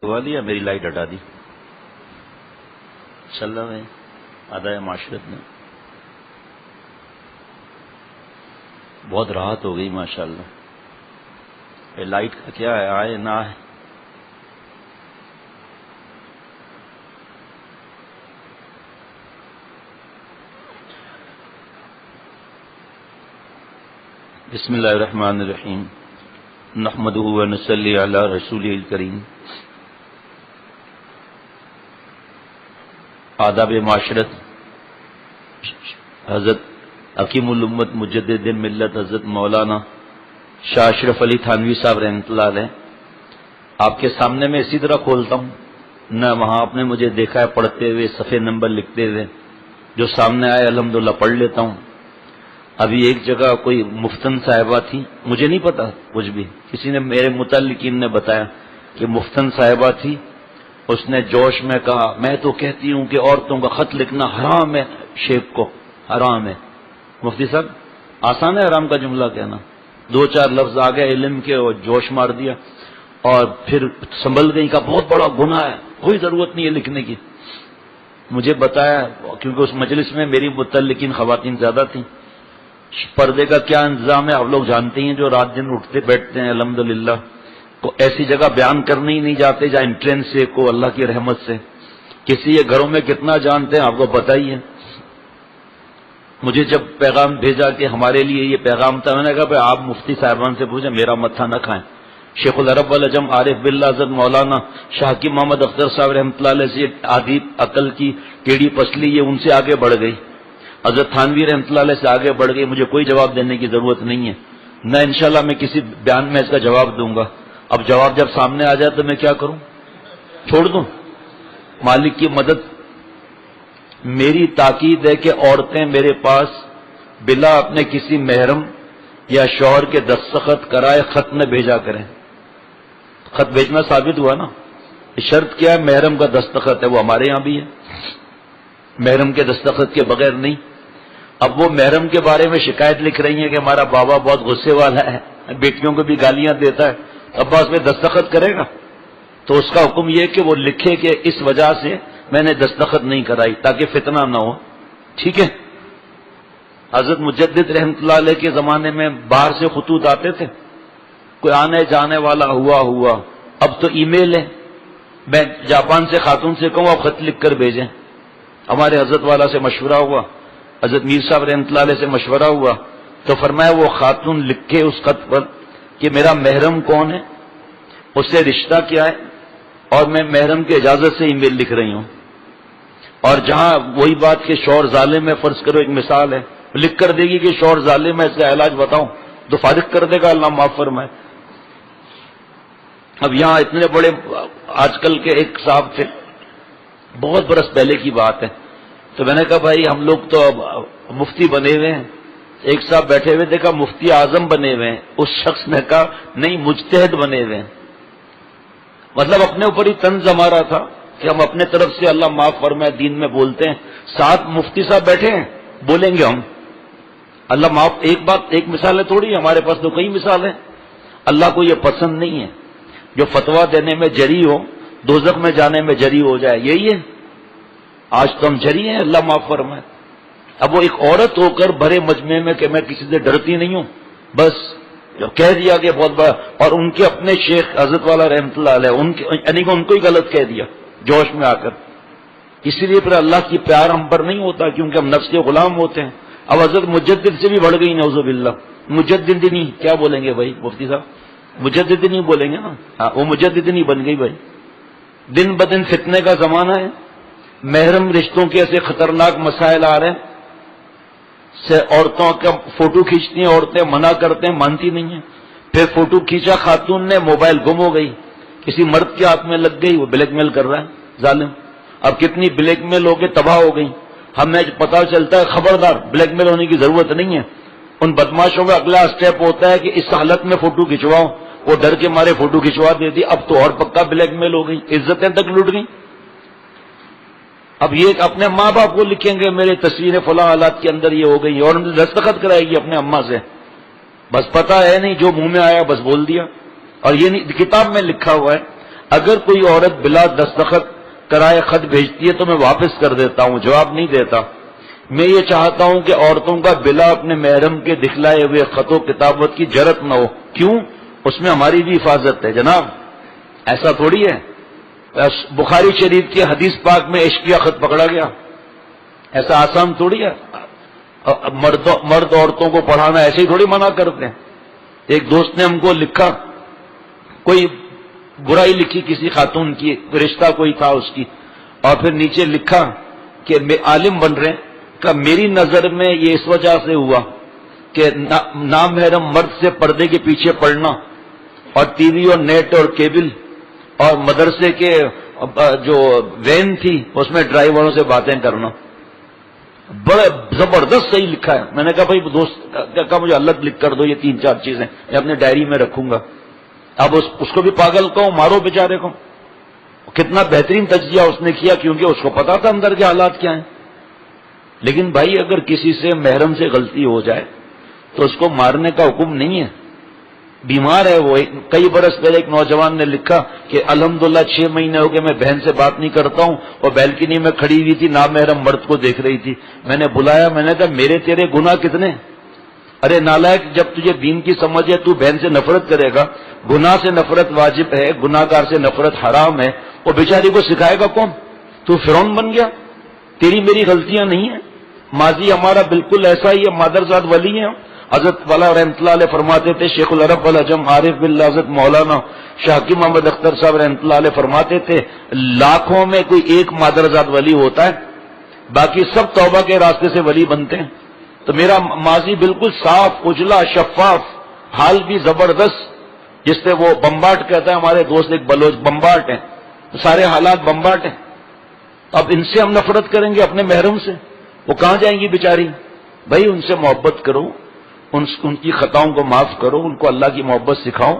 لگوا لیا, میری لائٹ ہٹا دی. چل رہا ہے ادائے معاشرت میں, بہت راحت ہو گئی ماشاءاللہ. لائٹ کا کیا ہے, آئے نہ آئے. بسم اللہ الرحمن الرحیم. نحمدہ و نصلی علی رسولہ الکریم. آداب معاشرت. حضرت حکیم الامت مجدد ملت حضرت مولانا شاہ اشرف علی تھانوی صاحب رحمۃ اللہ علیہ, آپ کے سامنے میں اسی طرح کھولتا ہوں نہ, وہاں آپ نے مجھے دیکھا ہے پڑھتے ہوئے, صفحے نمبر لکھتے ہوئے, جو سامنے آئے الحمدللہ پڑھ لیتا ہوں. ابھی ایک جگہ کوئی مفتن صاحبہ تھی, مجھے نہیں پتا کچھ بھی, کسی نے میرے متعلقین نے بتایا کہ مفتن صاحبہ تھی. اس نے جوش میں کہا میں تو کہتی ہوں کہ عورتوں کا خط لکھنا حرام ہے, شیخ کو حرام ہے. مفتی صاحب آسان ہے حرام کا جملہ کہنا, دو چار لفظ آ گئے علم کے اور جوش مار دیا, اور پھر سنبھل گئی کا بہت بڑا گناہ ہے, کوئی ضرورت نہیں ہے لکھنے کی. مجھے بتایا, کیونکہ اس مجلس میں میری متعلقین خواتین زیادہ تھیں, پردے کا کیا انتظام ہے آپ لوگ جانتے ہیں, جو رات دن اٹھتے بیٹھتے ہیں الحمدللہ. کو ایسی جگہ بیان کرنے ہی نہیں جاتے جہاں انٹرنس سے کو اللہ کی رحمت سے, کسی یہ گھروں میں کتنا جانتے ہیں آپ کو پتہ ہی ہے. مجھے جب پیغام بھیجا کہ ہمارے لیے یہ پیغام تھا, میں نے کہا بھائی آپ مفتی صاحبان سے پوچھیں, میرا متھا نہ کھائیں. شیخ العرب والعجم عارف باللہ حضرت مولانا شاہ حکیم محمد اختر صاحب رحمۃ اللہ علیہ سے آدھی عقل کی ٹیڑھی پسلی یہ ان سے آگے بڑھ گئی, حضرت تھانوی رحمۃ اللہ علیہ سے آگے بڑھ گئی. مجھے کوئی جواب دینے کی ضرورت نہیں ہے, نہ انشاءاللہ میں کسی بیان میں اس کا جواب دوں گا. اب جواب جب سامنے آ جائے تو میں کیا کروں, چھوڑ دوں؟ مالک کی مدد. میری تاکید ہے کہ عورتیں میرے پاس بلا اپنے کسی محرم یا شوہر کے دستخط کرائے خط نہ بھیجا کریں. خط بھیجنا ثابت ہوا نا, شرط کیا ہے, محرم کا دستخط ہے, وہ ہمارے یہاں بھی ہے, محرم کے دستخط کے بغیر نہیں. اب وہ محرم کے بارے میں شکایت لکھ رہی ہیں کہ ہمارا بابا بہت غصے والا ہے, بیٹیوں کو بھی گالیاں دیتا ہے, ابا اس میں دستخط کرے گا؟ تو اس کا حکم یہ کہ وہ لکھے کہ اس وجہ سے میں نے دستخط نہیں کرائی, تاکہ فتنہ نہ ہو. ٹھیک ہے. حضرت مجدد رحمۃ اللہ علیہ کے زمانے میں باہر سے خطوط آتے تھے, کوئی آنے جانے والا ہوا. اب تو ای میل ہے, میں جاپان سے خاتون سے کہوں آپ خط لکھ کر بھیجیں. ہمارے حضرت والا سے مشورہ ہوا, حضرت میر صاحب رحمۃ اللہ علیہ سے مشورہ ہوا, تو فرمایا وہ خاتون لکھے اس خط پر کہ میرا محرم کون ہے, اس سے رشتہ کیا ہے, اور میں محرم کی اجازت سے ای میل لکھ رہی ہوں. اور جہاں وہی بات کہ شوہر ظالم ہے, فرض کرو ایک مثال ہے, لکھ کر دے گی کہ شوہر ظالم ہے, اس کا علاج بتاؤں, تو فارغ کر دے گا, اللہ معاف فرمائے. اب یہاں اتنے بڑے آج کل کے ایک صاحب تھے, بہت برس پہلے کی بات ہے, تو میں نے کہا بھائی ہم لوگ تو مفتی بنے ہوئے ہیں. ایک صاحب بیٹھے ہوئے دیکھا مفتی اعظم بنے ہوئے ہیں, اس شخص نے کہا نہیں مجتہد بنے ہوئے ہیں. مطلب اپنے اوپر ہی طنز ہمارا تھا کہ ہم اپنے طرف سے اللہ معاف فرمائے دین میں بولتے ہیں, ساتھ مفتی صاحب بیٹھے ہیں بولیں گے ہم اللہ معاف. ایک بات ایک مثال ہے تھوڑی, ہمارے پاس تو کئی مثال ہیں. اللہ کو یہ پسند نہیں ہے جو فتویٰ دینے میں جری ہو دوزخ میں جانے میں جری ہو جائے. یہی ہے, آج تو ہم جری ہیں, اللہ معاف فرمائے. اب وہ ایک عورت ہو کر بھرے مجمع میں کہ میں کسی سے ڈرتی نہیں ہوں, بس جو کہہ دیا کہ بہت بڑا, اور ان کے اپنے شیخ حضرت والا رحمۃ اللہ علیہ یعنی کہ ان کو ہی غلط کہہ دیا جوش میں آ کر. اسی لیے پھر اللہ کی پیار ہم پر نہیں ہوتا, کیونکہ ہم نفس کے غلام ہوتے ہیں. اب حضرت مجدد سے بھی بڑھ گئی نعوذ باللہ, مجددنی کیا بولیں گے بھائی مفتی صاحب, مجددنی بولیں گے نا, ہاں وہ مجددنی بن گئی بھائی. دن بدن فتنے کا زمانہ ہے, محرم رشتوں کے ایسے خطرناک مسائل آ رہے ہیں, سے عورتوں کا فوٹو کھینچتی ہیں, عورتیں منع کرتے ہیں, مانتی نہیں ہیں. پھر فوٹو کھینچا خاتون نے, موبائل گم ہو گئی, کسی مرد کے ہاتھ میں لگ گئی, وہ بلیک میل کر رہا ہے ظالم. اب کتنی بلیک میل ہو کے تباہ ہو گئی. ہمیں پتا چلتا ہے خبردار بلیک میل ہونے کی ضرورت نہیں ہے. ان بدماشوں میں اگلا اسٹیپ ہوتا ہے کہ اس حالت میں فوٹو کھنچواؤ, وہ ڈر کے مارے فوٹو کھنچوا دیتی. اب تو اور پکا بلیک میل ہو گئی, عزتیں تک لوٹ گئی. اب یہ اپنے ماں باپ کو لکھیں گے میرے تصویریں فلاں حالات کے اندر یہ ہو گئی, اور دستخط کرائے گی اپنے اماں سے, بس پتا ہے نہیں جو منہ میں آیا بس بول دیا. اور یہ نہیں, کتاب میں لکھا ہوا ہے اگر کوئی عورت بلا دستخط کرائے خط بھیجتی ہے تو میں واپس کر دیتا ہوں، جواب نہیں دیتا۔ میں یہ چاہتا ہوں کہ عورتوں کا بلا اپنے محرم کے دکھلائے ہوئے خط و کتابت کی جرت نہ ہو۔ کیوں؟ اس میں ہماری بھی حفاظت ہے جناب، ایسا تھوڑی ہے۔ بخاری شریف کی حدیث پاک میں عشقیہ خط پکڑا گیا، ایسا آسان تھوڑی ہے۔ مرد عورتوں کو پڑھانا ایسے ہی تھوڑی منع کرتے ہیں۔ ایک دوست نے ہم کو لکھا، کوئی برائی لکھی کسی خاتون کی، رشتہ کوئی تھا اس کی، اور پھر نیچے لکھا کہ عالم بن رہے ہیں کہ میری نظر میں یہ اس وجہ سے ہوا کہ نامحرم مرد سے پردے کے پیچھے پڑنا، اور ٹی وی اور نیٹ اور کیبل اور مدرسے کے جو وین تھی اس میں ڈرائیوروں سے باتیں کرنا، بڑے زبردست صحیح لکھا ہے۔ میں نے کہا بھائی دوست کہا مجھے الگ لکھ کر دو یہ 3-4 چیزیں، میں اپنے ڈائری میں رکھوں گا۔ اب اس کو بھی پاگل کہو، مارو بیچارے کو۔ کتنا بہترین تجزیہ اس نے کیا، کیونکہ اس کو پتا تھا اندر کے حالات کیا ہیں۔ لیکن بھائی اگر کسی سے محرم سے غلطی ہو جائے تو اس کو مارنے کا حکم نہیں ہے، بیمار ہے وہ۔ کئی برس پہلے ایک نوجوان نے لکھا کہ الحمدللہ 6 مہینے ہو گئے میں بہن سے بات نہیں کرتا ہوں، اور بیلکنی میں کھڑی ہوئی تھی نامحرم مرد کو دیکھ رہی تھی، میں نے بلایا، میں نے کہا میرے تیرے گناہ کتنے؟ ارے نالائق، جب تجھے دین کی سمجھ ہے تو بہن سے نفرت کرے گا؟ گناہ سے نفرت واجب ہے، گناہ گار سے نفرت حرام ہے، اور بیچاری کو سکھائے گا کون؟ تو فرعون بن گیا۔ تیری میری غلطیاں نہیں ہیں، ماضی ہمارا بالکل ایسا ہی ہے، مادرزاد ولی ہیں۔ حضرت والا رحمۃ اللہ علیہ فرماتے تھے، شیخ العرب والعجم عارف باللہ حضرت مولانا شاہ حکیم محمد اختر صاحب رحمۃ اللہ علیہ فرماتے تھے، لاکھوں میں کوئی ایک مادرزاد ولی ہوتا ہے، باقی سب توبہ کے راستے سے ولی بنتے ہیں۔ تو میرا ماضی بالکل صاف اجلا شفاف، حال بھی زبردست، جس سے وہ بمباٹ کہتا ہے ہمارے دوست ایک بلوچ، بمباٹ ہیں، تو سارے حالات بمباٹ ہیں۔ اب ان سے ہم نفرت کریں گے اپنے محرم سے؟ وہ کہاں جائیں گی بیچاری؟ بھائی ان سے محبت کرو، ان کی خطاؤں کو معاف کرو، ان کو اللہ کی محبت سکھاؤ،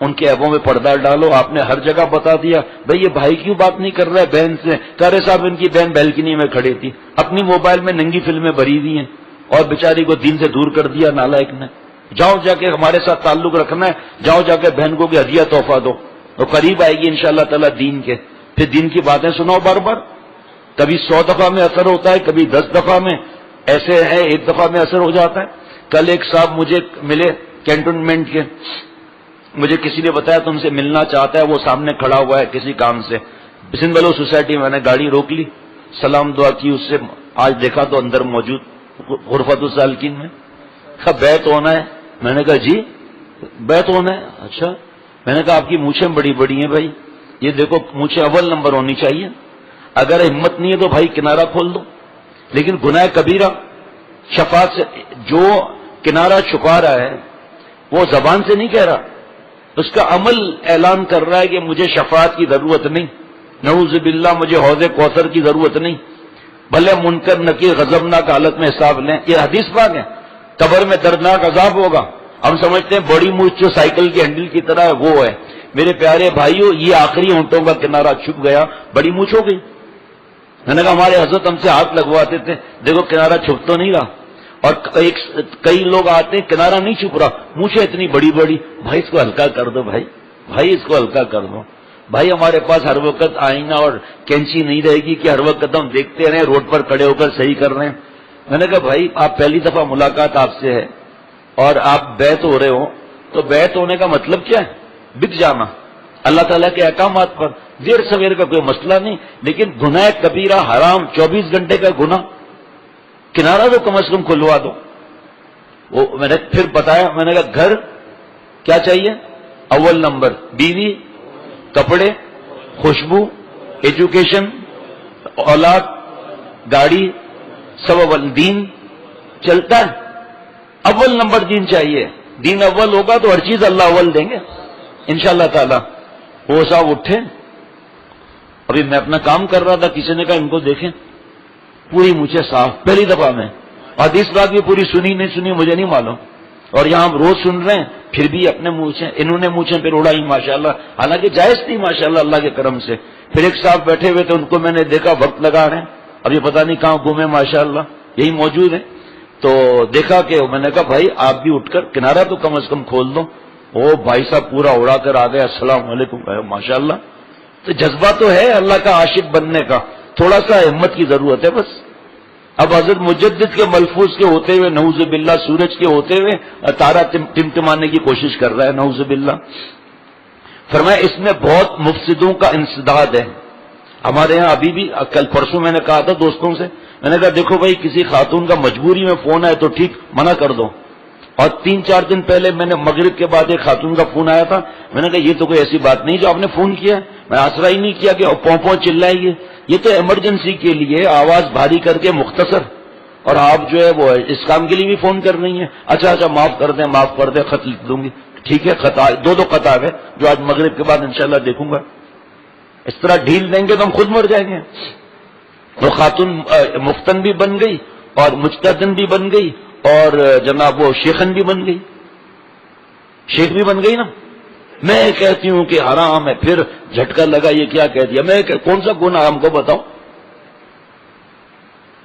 ان کے عیبوں میں پردہ ڈالو۔ آپ نے ہر جگہ بتا دیا، بھائی یہ بھائی کیوں بات نہیں کر رہا ہے بہن سے؟ کہہ رہے صاحب ان کی بہن بیلکنی میں کھڑی تھی، اپنی موبائل میں ننگی فلمیں بھری ہوئی ہیں، اور بیچاری کو دین سے دور کر دیا نالائق نے۔ جاؤ جا کے ہمارے ساتھ تعلق رکھنا ہے، جاؤ جا کے بہن کو کوئی ہدیہ تحفہ دو، وہ قریب آئے گی انشاءاللہ تعالیٰ دین کے۔ پھر دین کی باتیں سناؤ بار بار، کبھی 100 دفعہ میں اثر ہوتا ہے، کبھی 10 دفعہ میں، ایسے ہے 1 دفعہ میں اثر ہو جاتا ہے۔ کل ایک صاحب مجھے ملے کینٹونمنٹ کے، مجھے کسی نے بتایا تم سے ملنا چاہتا ہے، وہ سامنے کھڑا ہوا ہے کسی کام سے، بسم بلو سوسائٹی، میں نے گاڑی روک لی، سلام دعا کی اس سے، آج دیکھا تو اندر موجود غرفت السالکین میں، کہا بیعت ہونا ہے؟ میں نے کہا جی بیعت ہونا ہے، اچھا۔ میں نے کہا آپ کی مونچھیں بڑی بڑی ہیں بھائی، یہ دیکھو مونچھیں اول نمبر ہونی چاہیے، اگر ہمت نہیں ہے تو بھائی کنارہ کھول دو۔ لیکن گناہ کبیرہ شفاعت سے، جو کنارہ چھپا رہا ہے وہ زبان سے نہیں کہہ رہا، اس کا عمل اعلان کر رہا ہے کہ مجھے شفاعت کی ضرورت نہیں، نعوذ باللہ مجھے حوض کوثر کی ضرورت نہیں، بھلے منکر نکیر غضبناک حالت میں حساب لیں۔ یہ حدیث پاک ہے، قبر میں دردناک عذاب ہوگا۔ ہم سمجھتے ہیں بڑی مونچھ جو سائیکل کی ہینڈل کی طرح ہے وہ ہے، میرے پیارے بھائیوں یہ آخری ہونٹوں کا کنارہ چھپ گیا، بڑی مونچھ ہو گئی۔ میں نے کہا ہمارے حضرت ہم سے ہاتھ لگواتے تھے، دیکھو کنارہ چھپ تو نہیں رہا، اور کئی لوگ آتے ہیں کنارہ نہیں چھپ رہا، مونچھیں اتنی بڑی بڑی، بھائی اس کو ہلکا کر دو، بھائی اس کو ہلکا کر دو۔ بھائی ہمارے پاس ہر وقت آئینہ اور کینچی نہیں رہے گی کہ ہر وقت ہم دیکھتے رہیں روڈ پر کھڑے ہو کر صحیح کر رہے ہیں۔ میں نے کہا بھائی آپ پہلی دفعہ ملاقات آپ سے ہے اور آپ بیعت ہو رہے ہو، تو بیعت ہونے کا مطلب کیا ہے؟ بک جانا اللہ تعالیٰ کے احکامات پر، دیر سویر کا کوئی مسئلہ نہیں، لیکن گناہ کبیرہ حرام 24 گھنٹے کا گناہ، کنارہ تو کم از کم کھلوا دو۔ وہ میں نے پھر بتایا، میں نے کہا گھر کیا چاہیے؟ اول نمبر، بیوی، کپڑے، خوشبو، ایجوکیشن، اولاد، گاڑی، سب اول۔ دین چلتا ہے، اول نمبر دین چاہیے، دین اول ہوگا تو ہر چیز اللہ اول دیں گے انشاءاللہ تعالی۔ وہ صاحب اٹھے، ابھی میں اپنا کام کر رہا تھا، کسی نے کہا ان کو دیکھیں، پوری مجھے صاف، پہلی دفعہ میں، اور اس بات بھی پوری سنی نہیں سنی مجھے نہیں معلوم، اور یہاں ہم روز سن رہے ہیں، پھر بھی اپنے مونچھیں، انہوں نے مونچھیں پھر اڑائی ماشاءاللہ، حالانکہ جائز تھی ماشاءاللہ اللہ کے کرم سے۔ پھر ایک صاحب بیٹھے ہوئے تھے، ان کو میں نے دیکھا وقت لگا رہے ہیں، اب یہ پتہ نہیں کہاں گھومے ماشاءاللہ، یہی موجود ہے، تو دیکھا کہ میں نے کہا بھائی آپ بھی اٹھ کر کنارہ تو کم از کم کھول دو۔ او بھائی صاحب پورا اڑا کر آ گئے، السلام علیکم، ماشاءاللہ۔ تو جذبہ تو ہے اللہ کا عاشق بننے کا، تھوڑا سا ہمت کی ضرورت ہے بس۔ اب حضرت مجدد کے ملفوظ کے ہوتے ہوئے نعوذ باللہ سورج کے ہوتے ہوئے تارا ٹمٹمانے کی کوشش کر رہا ہے، نعوذ باللہ۔ فرمایا اس میں بہت مفسدوں کا انسداد ہے۔ ہمارے ہاں ابھی بھی کل پرسوں میں نے کہا تھا دوستوں سے، میں نے کہا دیکھو بھائی کسی خاتون کا مجبوری میں فون آئے تو ٹھیک، منع کر دو۔ اور 3-4 دن پہلے میں نے مغرب کے بعد ایک خاتون کا فون آیا تھا، میں نے کہا یہ تو کوئی ایسی بات نہیں جو آپ نے فون کیا ہے، میں آسرا ہی نہیں کیا کہ پوں چلائیں گے، یہ تو ایمرجنسی کے لیے آواز بھاری کر کے مختصر، اور آپ جو ہے وہ اس کام کے لیے بھی فون کر رہی ہیں۔ اچھا معاف کر دیں خط لکھ دوں گی، ٹھیک ہے، خط دو خطاب ہے جو آج مغرب کے بعد انشاءاللہ دیکھوں گا۔ اس طرح ڈھیل دیں گے تو ہم خود مر جائیں گے۔ وہ خاتون مفتن بھی بن گئی اور مجتہدن بھی بن گئی اور جناب وہ شیخن بھی بن گئی، شیخ بھی بن گئی نا۔ میں کہتی ہوں کہ حرام ہے، پھر جھٹکا لگا یہ کیا کہہ دیا، میں کون سا گناہ ہم کو بتاؤ؟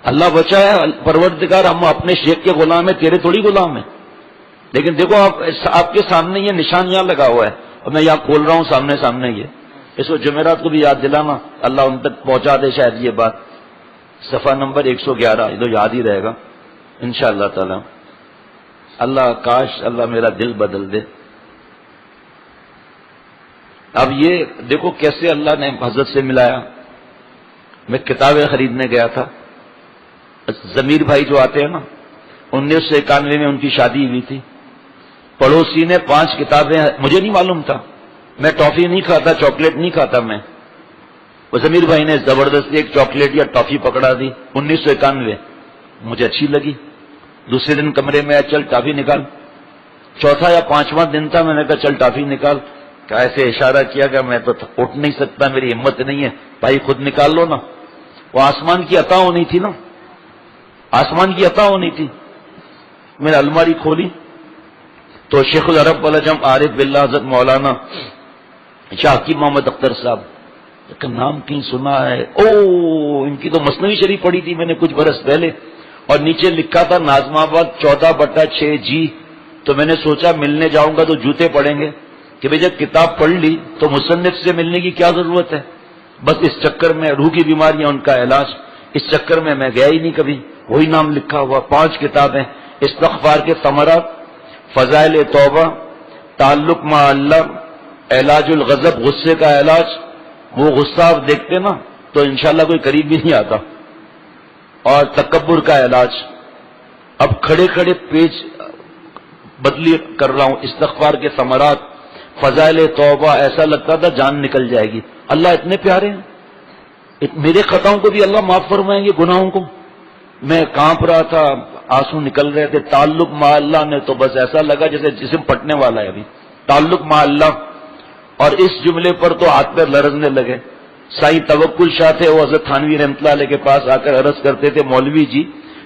اللہ بچائے، پروردگار ہم اپنے شیخ کے غلام ہیں، تیرے تھوڑی غلام ہیں۔ لیکن دیکھو آپ کے سامنے یہ نشان یہاں لگا ہوا ہے اور میں یہاں کھول رہا ہوں سامنے یہ، اس کو جمعرات کو بھی یاد دلانا، اللہ ان تک پہنچا دے شاید یہ بات۔ صفحہ نمبر 111، یہ تو یاد ہی رہے گا انشاءاللہ تعالی۔ اللہ کاش اللہ میرا دل بدل دے۔ اب یہ دیکھو کیسے اللہ نے حضرت سے ملایا۔ میں کتابیں خریدنے گیا تھا، ضمیر بھائی جو آتے ہیں نا، 1991 میں ان کی شادی ہوئی تھی، پڑوسی نے 5 کتابیں، مجھے نہیں معلوم تھا، میں ٹافی نہیں کھاتا، چاکلیٹ نہیں کھاتا میں، وہ ضمیر بھائی نے زبردستی ایک چاکلیٹ یا ٹافی پکڑا دی، 1991، مجھے اچھی لگی۔ دوسرے دن کمرے میں چل ٹافی نکال، چوتھا یا 5واں دن تھا، میں نے کہا چل ٹافی نکال، کہ ایسے اشارہ کیا کہ میں تو اٹھ نہیں سکتا، میری ہمت نہیں ہے، بھائی خود نکال لو نا۔ وہ آسمان کی عطا ہونی تھی نا، آسمان کی عطا ہونی تھی۔ میں نے الماری کھولی تو شیخ العرب والعجم عارف باللہ حضرت مولانا شاہ حکیم محمد اختر صاحب کا نام کہیں سنا ہے، ان کی تو مثنوی شریف پڑھی تھی میں نے کچھ برس پہلے، اور نیچے لکھا تھا ناظم آباد 14/6 جی۔ تو میں نے سوچا ملنے جاؤں گا تو جوتے پڑیں گے کہ بھئی جب کتاب پڑھ لی تو مصنف سے ملنے کی کیا ضرورت ہے۔ بس اس چکر میں روح کی بیماریاں ان کا علاج، اس چکر میں گیا ہی نہیں کبھی۔ وہی نام لکھا ہوا، 5 کتابیں، استغفار کے ثمرات، فضائل توبہ، تعلق مع اللہ، علاج الغضب، غصے کا علاج۔ وہ غصہ آپ دیکھتے نا تو انشاءاللہ کوئی قریب بھی نہیں آتا، اور تکبر کا علاج۔ اب کھڑے کھڑے پیج بدلی کر رہا ہوں، استغفار کے ثمرات، فضائل توبہ، ایسا لگتا تھا جان نکل جائے گی۔ اللہ اتنے پیارے ہیں، میرے خطاؤں کو بھی اللہ معاف فرمائیں گے، گناہوں کو۔ میں کانپ رہا تھا، آنسو نکل رہے تھے۔ تعلق مع اللہ نے تو بس ایسا لگا جیسے جسم پھٹنے والا ہے ابھی۔ تعلق مع اللہ، اور اس جملے پر تو ہاتھ پیر لرزنے لگے۔ سائیں توکل شاہ تھے، وہ حضرت تھانوی رحمۃ اللہ علیہ کے پاس آ کر عرض کرتے تھے، مولوی جی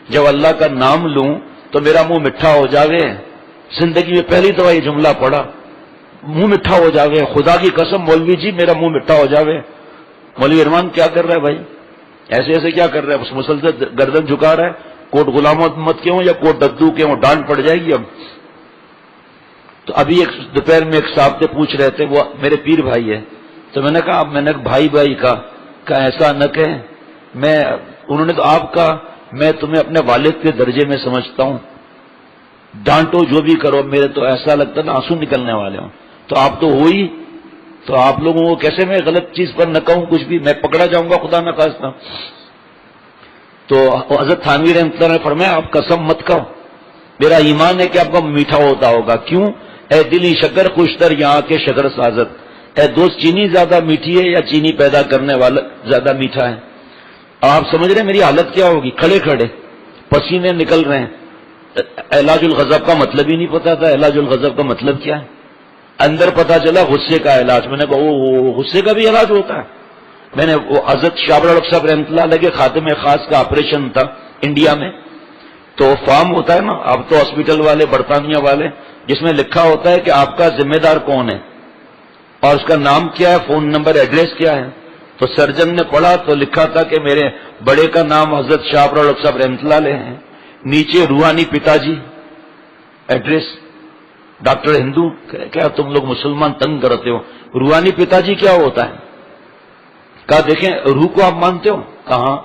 جب اللہ کا نام لوں تو میرا منہ میٹھا ہو جاوے۔ زندگی میں پہلی دفعہ یہ جملہ پڑھا، منہ میٹھا ہو جاوے، خدا کی قسم مولوی جی میرا منہ میٹھا ہو جاوے۔ مولوی ارمان کیا کر رہا ہے بھائی، ایسے کیا کر رہا ہے، بس مسلسل گردن جھکا رہا ہے، کوٹ غلام محمد کے ہوں یا کوٹ ددو کے ہوں، ڈانٹ پڑ جائے گی اب۔ تو ابھی ایک دوپہر میں ایک صاحب سے پوچھ رہے تھے، وہ میرے پیر بھائی ہے، تو میں نے کہا میں نے بھائی کا ایسا نہ کہیں، انہوں نے تو آپ کا، میں تمہیں اپنے والد کے درجے میں سمجھتا ہوں، ڈانٹو جو بھی کرو، میرے تو ایسا لگتا ہے نا آنسو نکلنے والے ہوں، تو آپ تو ہوئی، تو آپ لوگوں کو کیسے میں غلط چیز پر نہ کہوں کچھ بھی، میں پکڑا جاؤں گا خدا نہ خواستہ۔ تو حضرت تھانوی رحمۃ اللہ نے فرمایا آپ قسم مت کھاؤ، میرا ایمان ہے کہ آپ کا میٹھا ہوتا ہوگا، کیوں؟ اے دلی شکر خوشتر یہاں کے شکر سازت، اے دوست چینی زیادہ میٹھی ہے یا چینی پیدا کرنے والا زیادہ میٹھا ہے؟ آپ سمجھ رہے ہیں میری حالت کیا ہوگی؟ کھڑے کھڑے پسینے نکل رہے ہیں۔ علاج الغضب کا مطلب ہی نہیں پتا تھا، علاج الغضب کا مطلب کیا ہے؟ اندر پتا چلا غصے کا علاج، میں نے کہا وہ غصے کا بھی علاج ہوتا ہے؟ میں نے وہ حضرت شاہ ابوالحق صاحب رحمۃ اللہ علیہ کے خاتمے خاص کا آپریشن تھا انڈیا میں، تو فارم ہوتا ہے نا اب تو ہاسپٹل والے برطانیہ والے، جس میں لکھا ہوتا ہے کہ آپ کا ذمہ دار کون ہے اور اس کا نام کیا ہے، فون نمبر، ایڈریس کیا ہے۔ تو سرجن نے پڑھا تو لکھا تھا کہ میرے بڑے کا نام حضرت شاہ ابوالحق صاحب رحمۃ اللہ علیہ ہے، نیچے روحانی پتا جی، ایڈریس، ڈاکٹر ہندو کیا تم لوگ مسلمان تنگ کرتے ہو، روحانی پتا جی کیا ہوتا ہے؟ کہا دیکھیں روح کو آپ مانتے ہو؟ کہاں؟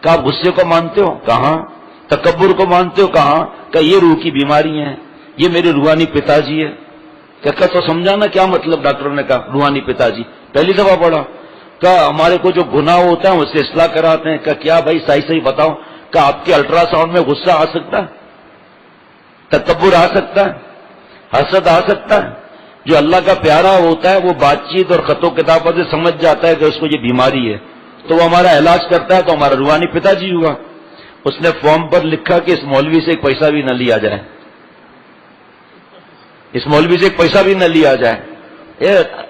کہا غصے کو مانتے ہو؟ کہاں؟ تکبر کو مانتے ہو؟ کہاں؟ کہ یہ روح کی بیماری ہیں، یہ میرے روحانی پتا جی ہے۔ کہ تو سمجھانا کیا مطلب؟ ڈاکٹر نے کہا روحانی پتا جی پہلی دفعہ پڑھا۔ کہا ہمارے کو جو گناہ ہوتا ہے اس سے اصلاح کراتے ہیں۔ کہا کیا بھائی صحیح بتاؤ، کہ آپ کے الٹرا ساؤنڈ میں غصہ آ سکتا ہے، تکبر آ سکتا ہے، حسد آ سکتا ہے؟ جو اللہ کا پیارا ہوتا ہے وہ بات چیت اور خط و کتابت سے سمجھ جاتا ہے کہ اس کو یہ بیماری ہے، تو وہ ہمارا علاج کرتا ہے، تو ہمارا روحانی پتا جی ہوا۔ اس نے فارم پر لکھا کہ اس مولوی سے ایک پیسہ بھی نہ لیا جائے، اس مولوی سے ایک پیسہ بھی نہ لیا جائے۔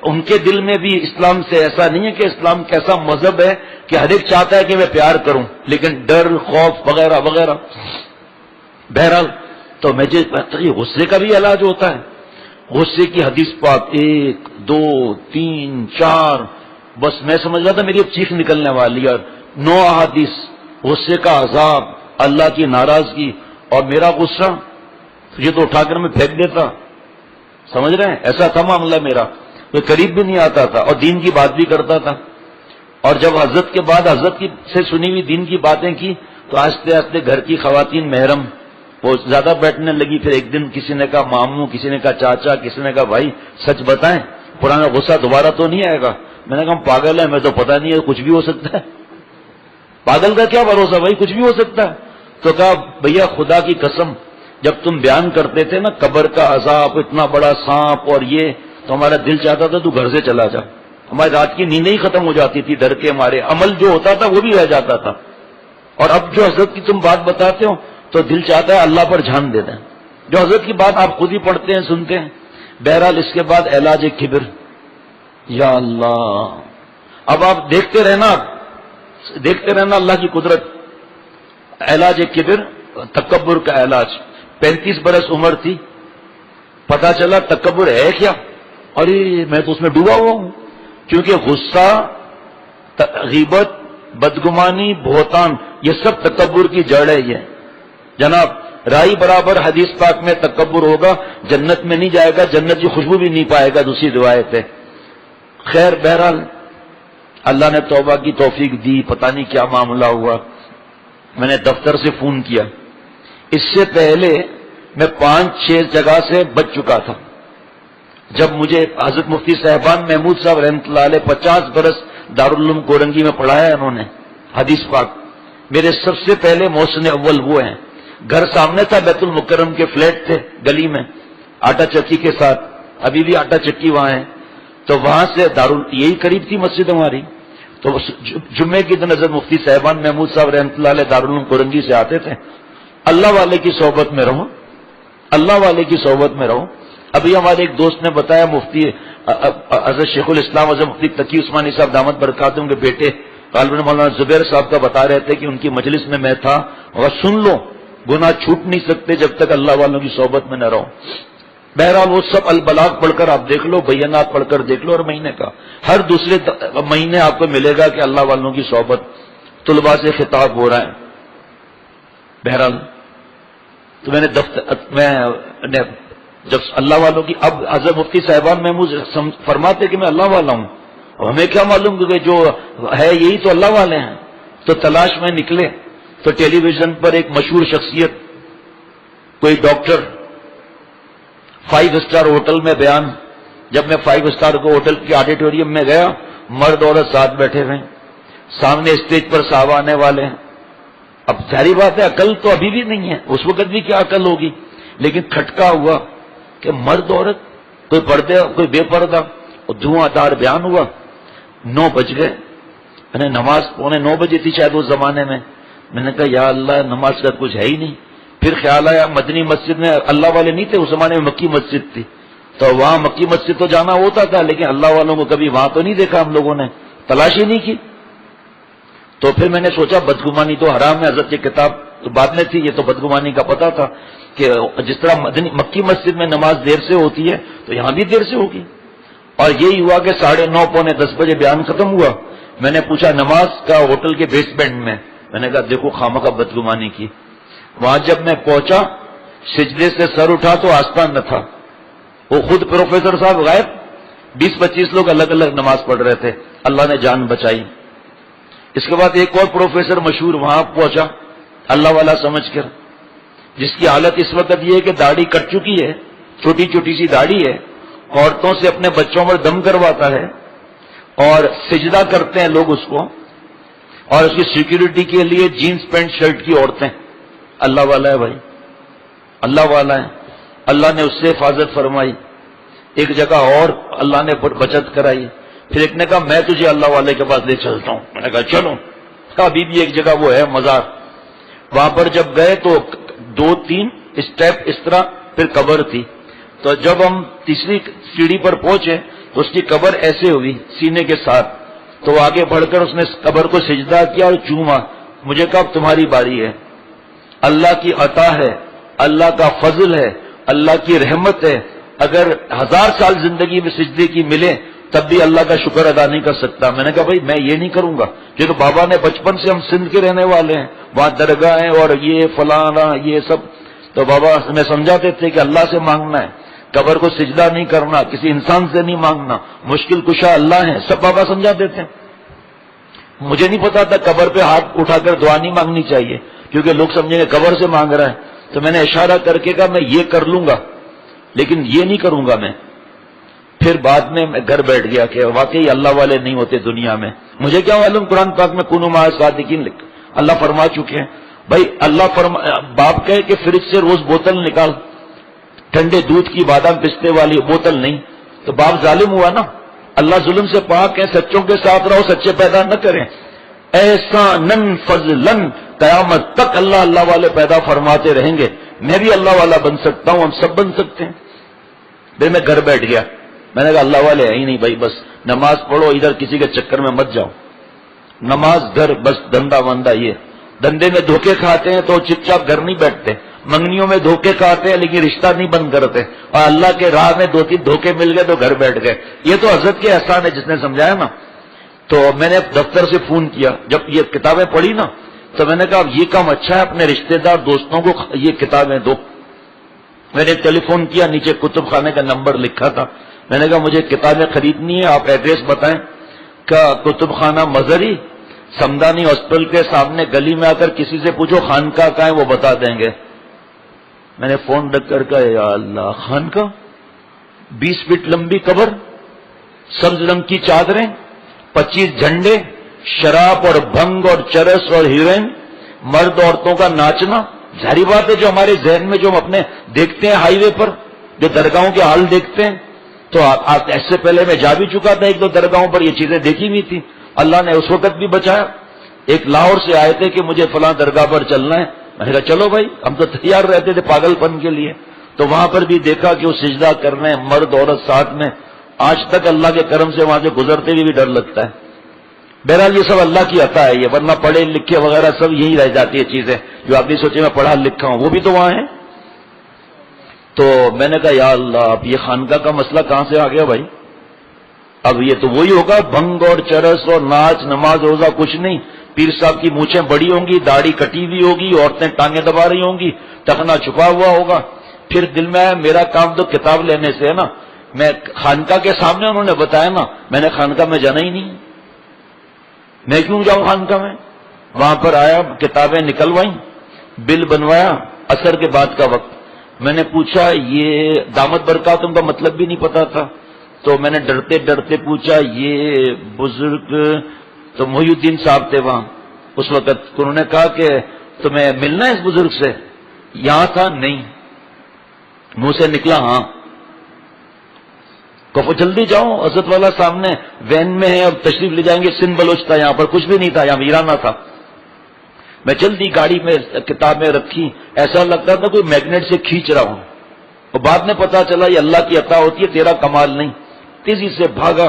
ان کے دل میں بھی اسلام سے ایسا نہیں ہے کہ اسلام کیسا مذہب ہے کہ ہر ایک چاہتا ہے کہ میں پیار کروں، لیکن ڈر خوف وغیرہ وغیرہ۔ بہرحال تو مجھے غصے کا بھی علاج ہوتا ہے۔ غصے کی حدیث پاک 1 2 3 4، بس میں سمجھ رہا تھا میری اب چیخ نکلنے والی، اور 9 احادیث غصے کا عذاب، اللہ کی ناراضگی، اور میرا غصہ یہ تو اٹھا کر میں پھینک دیتا، سمجھ رہے ہیں؟ ایسا تھا معاملہ میرا، کوئی قریب بھی نہیں آتا تھا، اور دین کی بات بھی کرتا تھا۔ اور جب حضرت کے بعد حضرت کی سے سنی ہوئی دین کی باتیں کی تو آہستہ آہستہ گھر کی خواتین محرم وہ زیادہ بیٹھنے لگی۔ پھر ایک دن کسی نے کہا ماموں، کسی نے کہا چاچا، کسی نے کہا بھائی سچ بتائیں پرانا غصہ دوبارہ تو نہیں آئے گا؟ میں نے کہا پاگل ہے، میں تو پتہ نہیں ہے، کچھ بھی ہو سکتا ہے، پاگل کا کیا بھروسہ بھائی، کچھ بھی ہو سکتا ہے۔ تو کہا بھیا خدا کی قسم جب تم بیان کرتے تھے نا قبر کا عذاب، اتنا بڑا سانپ اور یہ، تو ہمارا دل چاہتا تھا تو گھر سے چلا جا، ہماری رات کی نیندیں ہی ختم ہو جاتی تھی ڈر کے، ہمارے عمل جو ہوتا تھا وہ بھی رہ جاتا تھا۔ اور اب جو حضرت کی تم بات بتاتے ہو تو دل چاہتا ہے اللہ پر جھان دے دیں، جو حضرت کی بات آپ خود ہی پڑھتے ہیں سنتے ہیں۔ بہرحال اس کے بعد علاج کبر، یا اللہ، اب آپ دیکھتے رہنا اللہ کی قدرت۔ علاج کبر، تکبر کا علاج۔ 35 برس عمر تھی، پتا چلا تکبر ہے کیا، ارے میں تو اس میں ڈوبا ہوا ہوں، کیونکہ غصہ، غیبت، بدگمانی، بہتان، یہ سب تکبر کی جڑ ہے۔ یہ جناب رائی برابر حدیث پاک میں تکبر ہوگا جنت میں نہیں جائے گا، جنت کی خوشبو بھی نہیں پائے گا، دوسری روایت ہے۔ خیر بہرحال اللہ نے توبہ کی توفیق دی، پتہ نہیں کیا معاملہ ہوا، میں نے دفتر سے فون کیا۔ اس سے پہلے میں 5-6 جگہ سے بچ چکا تھا۔ جب مجھے حضرت مفتی صاحبان محمود صاحب رحمۃ اللہ علیہ 50 برس دارالعلوم کورنگی میں پڑھایا انہوں نے حدیث پاک، میرے سب سے پہلے محسن اول وہ ہیں۔ گھر سامنے تھا، بیت المکرم کے فلیٹ تھے گلی میں آٹا چکی کے ساتھ، ابھی بھی آٹا چکی وہاں ہے، تو وہاں سے یہی قریب تھی مسجد ہماری، تو جمعے کی دن حضرت مفتی صاحبان محمود صاحب رحمۃ اللہ علیہ دارالعلوم کورنگی سے آتے تھے۔ اللہ والے کی صحبت میں رہو، اللہ والے کی صحبت میں رہو۔ ابھی ہمارے ایک دوست نے بتایا مفتی حضرت شیخ الاسلام حضرت مفتی تقی عثمانی صاحب دامت برکاتہم کے بیٹے غالباً مولانا زبیر صاحب کا بتا رہے تھے کہ ان کی مجلس میں تھا، اور سن لو گناہ چھوٹ نہیں سکتے جب تک اللہ والوں کی صحبت میں نہ رہو۔ بہرحال وہ سب البلاغ پڑھ کر آپ دیکھ لو، بینات پڑھ کر دیکھ لو، اور مہینے کا ہر دوسرے مہینے آپ کو ملے گا کہ اللہ والوں کی صحبت، طلباء سے خطاب ہو رہا ہے۔ بہرحال تو میں نے جب اللہ والوں کی، اب حضرت مفتی صاحبان محمود فرماتے کہ میں اللہ والا ہوں، اب ہمیں کیا معلوم کہ جو ہے یہی تو اللہ والے ہیں، تو تلاش میں نکلے تو ٹیلی ویژن پر ایک مشہور شخصیت، کوئی ڈاکٹر، 5 اسٹار ہوٹل میں بیان۔ جب میں 5 اسٹار کو ہوٹل کے آڈیٹوریم میں گیا، مرد عورت ساتھ بیٹھے ہوئے، سامنے اسٹیج پر صاحب آنے والے ہیں۔ اب ظاہری بات ہے عقل تو ابھی بھی نہیں ہے، اس وقت بھی کیا عقل ہوگی، لیکن کھٹکا ہوا کہ مرد عورت، کوئی پردے کوئی بے پردہ، اور دھواں دار بیان ہوا۔ 9 بج گئے، میں نے نماز 9:15 بجے تھی شاید اس زمانے میں نے کہا یا اللہ نماز کا کچھ ہے ہی نہیں۔ پھر خیال آیا مدنی مسجد میں اللہ والے نہیں تھے اس زمانے میں، مکی مسجد تھی، تو وہاں مکی مسجد تو جانا ہوتا تھا، لیکن اللہ والوں کو کبھی وہاں تو نہیں دیکھا ہم لوگوں نے، تلاش ہی نہیں کی۔ تو پھر میں نے سوچا بدگمانی تو حرام ہے، حضرت کی کتاب بعد میں تھی، یہ تو بدگمانی کا پتہ تھا کہ جس طرح مکی مسجد میں نماز دیر سے ہوتی ہے تو یہاں بھی دیر سے ہوگی۔ اور یہی ہوا کہ 9:30 پونے 10 بجے بیان ختم ہوا۔ میں نے پوچھا نماز کا ہوٹل کے بیسمنٹ میں نے کہا دیکھو خامخواہ بدگمانی کی۔ وہاں جب میں پہنچا، سجدے سے سر اٹھا تو آستان نہ تھا، وہ خود پروفیسر صاحب غائب، 20-25 لوگ الگ الگ نماز پڑھ رہے تھے، اللہ نے جان بچائی۔ اس کے بعد ایک اور پروفیسر مشہور وہاں پہنچا اللہ والا سمجھ کر، جس کی حالت اس وقت یہ ہے کہ داڑھی کٹ چکی ہے، چھوٹی چھوٹی سی داڑھی ہے، عورتوں سے اپنے بچوں پر دم کرواتا ہے اور سجدہ کرتے ہیں لوگ اس کو، اور اس کی سیکیورٹی کے لیے جینز پینٹ شرٹ کی عورتیں۔ اللہ والا ہے بھائی، اللہ والا ہے، اللہ نے اس سے حفاظت فرمائی۔ ایک جگہ اور اللہ نے بچت کرائی۔ پھر ایک نے کہا میں تجھے اللہ والے کے پاس لے چلتا ہوں، میں نے کہا چلو۔ ابھی بھی ایک جگہ وہ ہے مزار، وہاں پر جب گئے تو 2-3 اسٹیپ اس طرح، پھر قبر تھی۔ تو جب ہم تیسری سیڑھی پر پہنچے تو اس کی قبر ایسے ہوئی سینے کے ساتھ، تو آگے بڑھ کر اس نے قبر کو سجدہ کیا اور چوما۔ مجھے کہا اب تمہاری باری ہے، اللہ کی عطا ہے، اللہ کا فضل ہے، اللہ کی رحمت ہے، اگر 1000 سال زندگی میں سجدے کی ملے تب بھی اللہ کا شکر ادا نہیں کر سکتا۔ میں نے کہا بھائی میں یہ نہیں کروں گا، کیونکہ بابا نے بچپن سے، ہم سندھ کے رہنے والے ہیں، وہاں درگاہیں اور یہ فلانا یہ سب، تو بابا ہمیں سمجھاتے تھے کہ اللہ سے مانگنا ہے، قبر کو سجدہ نہیں کرنا، کسی انسان سے نہیں مانگنا، مشکل کشا اللہ ہے، سب بابا سمجھاتے تھے۔ مجھے نہیں پتا تھا قبر پہ ہاتھ اٹھا کر دعا نہیں مانگنی چاہیے، کیونکہ لوگ سمجھیں گے قبر سے مانگ رہا ہے۔ تو میں نے اشارہ کر کے کہا میں یہ کر لوں گا لیکن یہ نہیں کروں گا میں۔ پھر بعد میں گھر بیٹھ گیا کہ واقعی اللہ والے نہیں ہوتے دنیا میں۔ مجھے کیا معلوم قرآن پاک میں کونوا مع الصادقین اللہ فرما چکے ہیں۔ بھائی اللہ باپ کہے کہ فریج سے روز بوتل نکال، ٹھنڈے دودھ کی بادام پستے والی بوتل نہیں، تو باپ ظالم ہوا نا۔ اللہ ظلم سے پاک ہے، سچوں کے ساتھ رہو، سچے پیدا نہ کریں۔ ایسا نن فضلن، قیامت تک اللہ اللہ والے پیدا فرماتے رہیں گے۔ میں بھی اللہ والا بن سکتا ہوں، ہم سب بن سکتے ہیں۔ پھر میں گھر بیٹھ گیا، میں نے کہا اللہ والے ہے ہی نہیں بھائی، بس نماز پڑھو، ادھر کسی کے چکر میں مت جاؤ، نماز گھر، بس دھندا وندہ یہ۔ دھندے میں دھوکے کھاتے ہیں تو چپ چاپ گھر نہیں بیٹھتے، منگنیوں میں دھوکے کھاتے ہیں لیکن رشتہ نہیں بند کرتے، اور اللہ کے راہ میں 2-3 دھوکے مل گئے تو گھر بیٹھ گئے۔ یہ تو حضرت کے احسان ہے جس نے سمجھایا نا۔ تو میں نے دفتر سے فون کیا، جب یہ کتابیں پڑھی نا تو میں نے کہا اب یہ کام اچھا ہے، اپنے رشتہ دار دوستوں کو یہ کتابیں دو۔ میں نے ٹیلی فون کیا، نیچے کتب خانے کا نمبر لکھا تھا، میں نے کہا مجھے کتابیں خریدنی ہے، آپ ایڈریس بتائیں۔ کہ کتب خانہ مظہری سمدانی ہاسپٹل کے سامنے گلی میں آ کر کسی سے پوچھو خانقاہ کہاں ہے وہ بتا دیں گے۔ میں نے فون رکھ کر کہا یا اللہ، خانقاہ، 20 فٹ لمبی قبر، سبز رنگ کی چادریں، 25 جھنڈے، شراب اور بھنگ اور چرس اور ہیروئن، مرد عورتوں کا ناچنا۔ ظاہری بات ہے جو ہمارے ذہن میں جو ہم اپنے دیکھتے ہیں ہائی وے پر، جو درگاہوں کے حال دیکھتے ہیں، تو ایسے پہلے میں جا بھی چکا تھا 1-2 درگاہوں پر، یہ چیزیں دیکھی ہوئی تھی، اللہ نے اس وقت بھی بچایا۔ ایک لاہور سے آئے تھے کہ مجھے فلاں درگاہ پر چلنا ہے، میں نے کہا چلو بھائی، ہم تو تیار رہتے تھے پاگل پن کے لیے۔ تو وہاں پر بھی دیکھا کہ وہ سجدہ کر رہے ہیں مرد عورت ساتھ میں، آج تک اللہ کے کرم سے وہاں سے گزرتے ہوئے بھی ڈر لگتا ہے۔ بہرحال یہ سب اللہ کی عطا ہے، یہ ورنہ پڑھے لکھے وغیرہ سب یہی رہ جاتی ہے چیزیں، جو آپ نے سوچے میں پڑھا لکھا ہوں، وہ بھی تو وہاں ہیں۔ تو میں نے کہا یا اللہ، اب یہ خانقاہ کا مسئلہ کہاں سے آ گیا بھائی؟ اب یہ تو وہی ہوگا، بھنگ اور چرس اور ناچ، نماز روزہ کچھ نہیں۔ پیر صاحب کی مونچھیں بڑی ہوں گی، داڑھی کٹی ہوئی ہوگی، عورتیں ٹانگیں دبا رہی ہوں گی، ٹخنا چھپا ہوا ہوگا۔ پھر دل میں آیا میرا کام تو کتاب لینے سے ہے نا، میں خانقاہ کے سامنے انہوں نے بتایا نا، میں نے خانقاہ میں جانا ہی نہیں، میں کیوں جاؤں خانقاہ میں؟ وہاں پر آیا، کتابیں نکلوائیں، بل بنوایا، عصر کے بعد کا وقت۔ میں نے پوچھا یہ دامت برکاتم کا مطلب بھی نہیں پتا تھا، تو میں نے ڈرتے ڈرتے پوچھا یہ بزرگ، تو محی الدین صاحب تھے وہاں اس وقت، انہوں نے کہا کہ تمہیں ملنا ہے اس بزرگ سے؟ یہاں تھا نہیں، منہ سے نکلا ہاں۔ کہو جلدی جاؤ، حضرت والا سامنے وین میں ہے، اب تشریف لے جائیں گے۔ سندھ بلوچ تھا، یہاں پر کچھ بھی نہیں تھا، یہاں ویرانہ تھا۔ میں جلدی گاڑی میں کتابیں رکھی، ایسا لگتا تھا کوئی میگنیٹ سے کھینچ رہا ہوں، اور بعد میں پتا چلا یہ اللہ کی عطا ہوتی ہے، تیرا کمال نہیں۔ تیزی سے بھاگا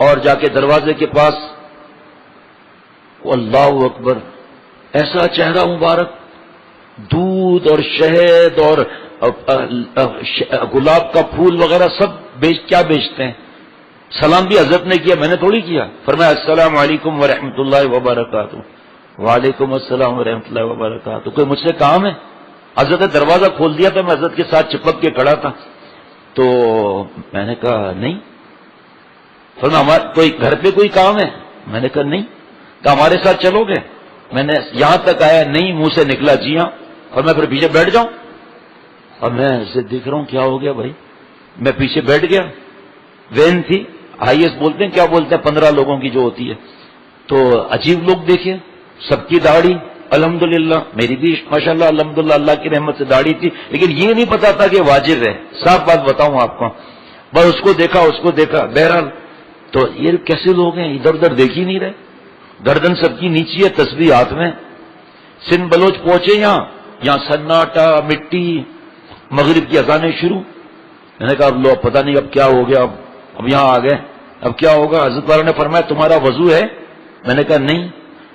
اور جا کے دروازے کے پاس، اللہ اکبر، ایسا چہرہ مبارک، دودھ اور شہد اور گلاب کا پھول وغیرہ سب کیا بیچتے ہیں۔ سلام بھی حضرت نے کیا، میں نے تھوڑی کیا۔ فرمایا السلام علیکم ورحمۃ اللہ وبرکاتہ۔ وعلیکم السلام ورحمۃ اللہ وبرکاتہ۔ کوئی مجھ سے کام ہے؟ حضرت نے دروازہ کھول دیا تھا، میں حضرت کے ساتھ چپک کے کھڑا تھا۔ تو میں نے کہا نہیں. فرمایا ہمارے کوئی گھر پہ کوئی کام ہے؟ میں نے کہا نہیں. کہ ہمارے ساتھ چلو گے؟ میں نے یہاں تک آیا نہیں، منہ سے نکلا جی ہاں. اور میں پھر پیچھے بیٹھ جاؤں؟ اور میں اسے دیکھ رہا ہوں کیا ہو گیا بھائی. میں پیچھے بیٹھ گیا. وین تھی، ہائی ایس بولتے ہیں، کیا بولتے ہیں، 15 لوگوں کی جو ہوتی ہے. تو عجیب لوگ دیکھے، سب کی داڑھی الحمدللہ، میری بھی ماشاءاللہ الحمدللہ اللہ کی رحمت سے داڑھی تھی، لیکن یہ نہیں پتا تھا کہ واجب ہے. صاف بات بتاؤں آپ کو، بس اس کو دیکھا. بہرحال تو یہ کیسے لوگ ہیں، ادھر ادھر دیکھ ہی نہیں رہے، گردن سب کی نیچی ہے، تسبیح ہاتھ میں. سندھ بلوچ پہنچے یہاں سناٹا، مٹی، مغرب کی اذانیں شروع. میں نے کہا اب لو پتہ نہیں اب کیا ہو گیا، اب یہاں آ گئے، اب کیا ہوگا. حضرت والا نے فرمایا تمہارا وضو ہے؟ میں نے کہا نہیں.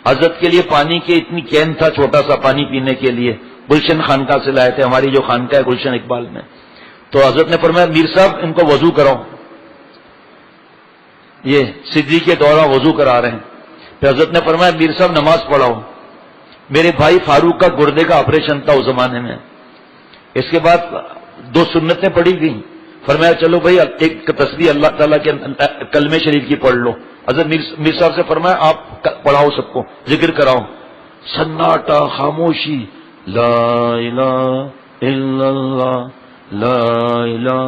حضرت کے لیے پانی کے اتنی کین تھا چھوٹا سا پانی پینے کے لیے، گلشن خانقاہ سے لائے تھے، ہماری جو خانقاہ ہے گلشن اقبال میں. تو حضرت نے فرمایا میر صاحب ان کو وضو کراؤ. یہ صدی کے دورہ وضو کرا رہے ہیں. پھر حضرت نے فرمایا میر صاحب نماز پڑھاؤ. میرے بھائی فاروق کا گردے کا آپریشن تھا اس زمانے میں. اس کے بعد 2 سنتیں پڑھی گئیں. فرمایا چلو بھائی ایک تسبیح اللہ تعالیٰ کے کلمہ شریف کی پڑھ لو. حضرت میر صاحب سے فرمایا آپ پڑھاؤ سب کو، ذکر کراؤ. سناٹا، خاموشی، لا الہ الا اللہ، لا الہ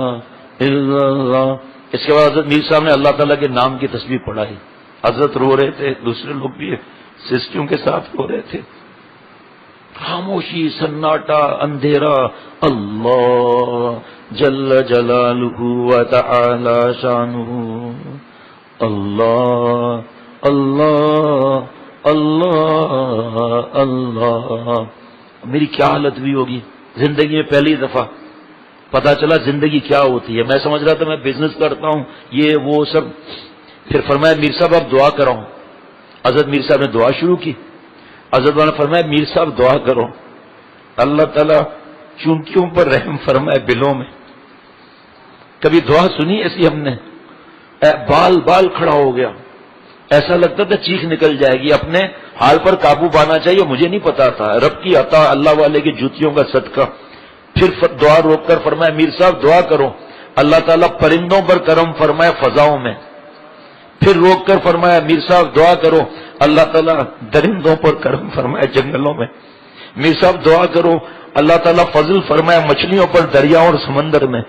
الا اللہ. اس کے بعد حضرت میر صاحب نے اللہ تعالیٰ کے نام کی تسبیح پڑھائی. حضرت رو رہے تھے، دوسرے لوگ بھی سسٹیوں کے ساتھ رو رہے تھے. خاموشی، سناٹا، اندھیرا. اللہ جل جلالہ و تعالی شانہ، اللہ اللہ اللہ اللہ. میری کیا حالت بھی ہوگی زندگی میں، پہلی دفعہ پتا چلا زندگی کیا ہوتی ہے. میں سمجھ رہا تھا میں بزنس کرتا ہوں یہ وہ سب. پھر فرمایا میر صاحب آپ دعا کراؤ. حضرت میر صاحب نے دعا شروع کی. حضرت نے فرمایا میر صاحب دعا کرو، اللہ تعالیٰ چونکیوں پر رحم فرمائے بلوں میں. کبھی دعا سنی ایسی ہم نے؟ بال کھڑا ہو گیا، ایسا لگتا تھا چیخ نکل جائے گی. اپنے حال پر قابو پانا چاہیے، مجھے نہیں پتا تھا. رب کی عطا، اللہ والے کی جوتیوں کا صدقہ. پھر دعا روک کر فرمایا میر صاحب دعا کرو اللہ تعالیٰ پرندوں پر کرم فرمائے فضاؤں میں. پھر روک کر فرمایا میر صاحب دعا کرو اللہ تعالیٰ درندوں پر کرم فرمائے جنگلوں میں. میر صاحب دعا کرو اللہ تعالیٰ فضل فرمائے مچھلیوں پر دریاؤں اور سمندر میں.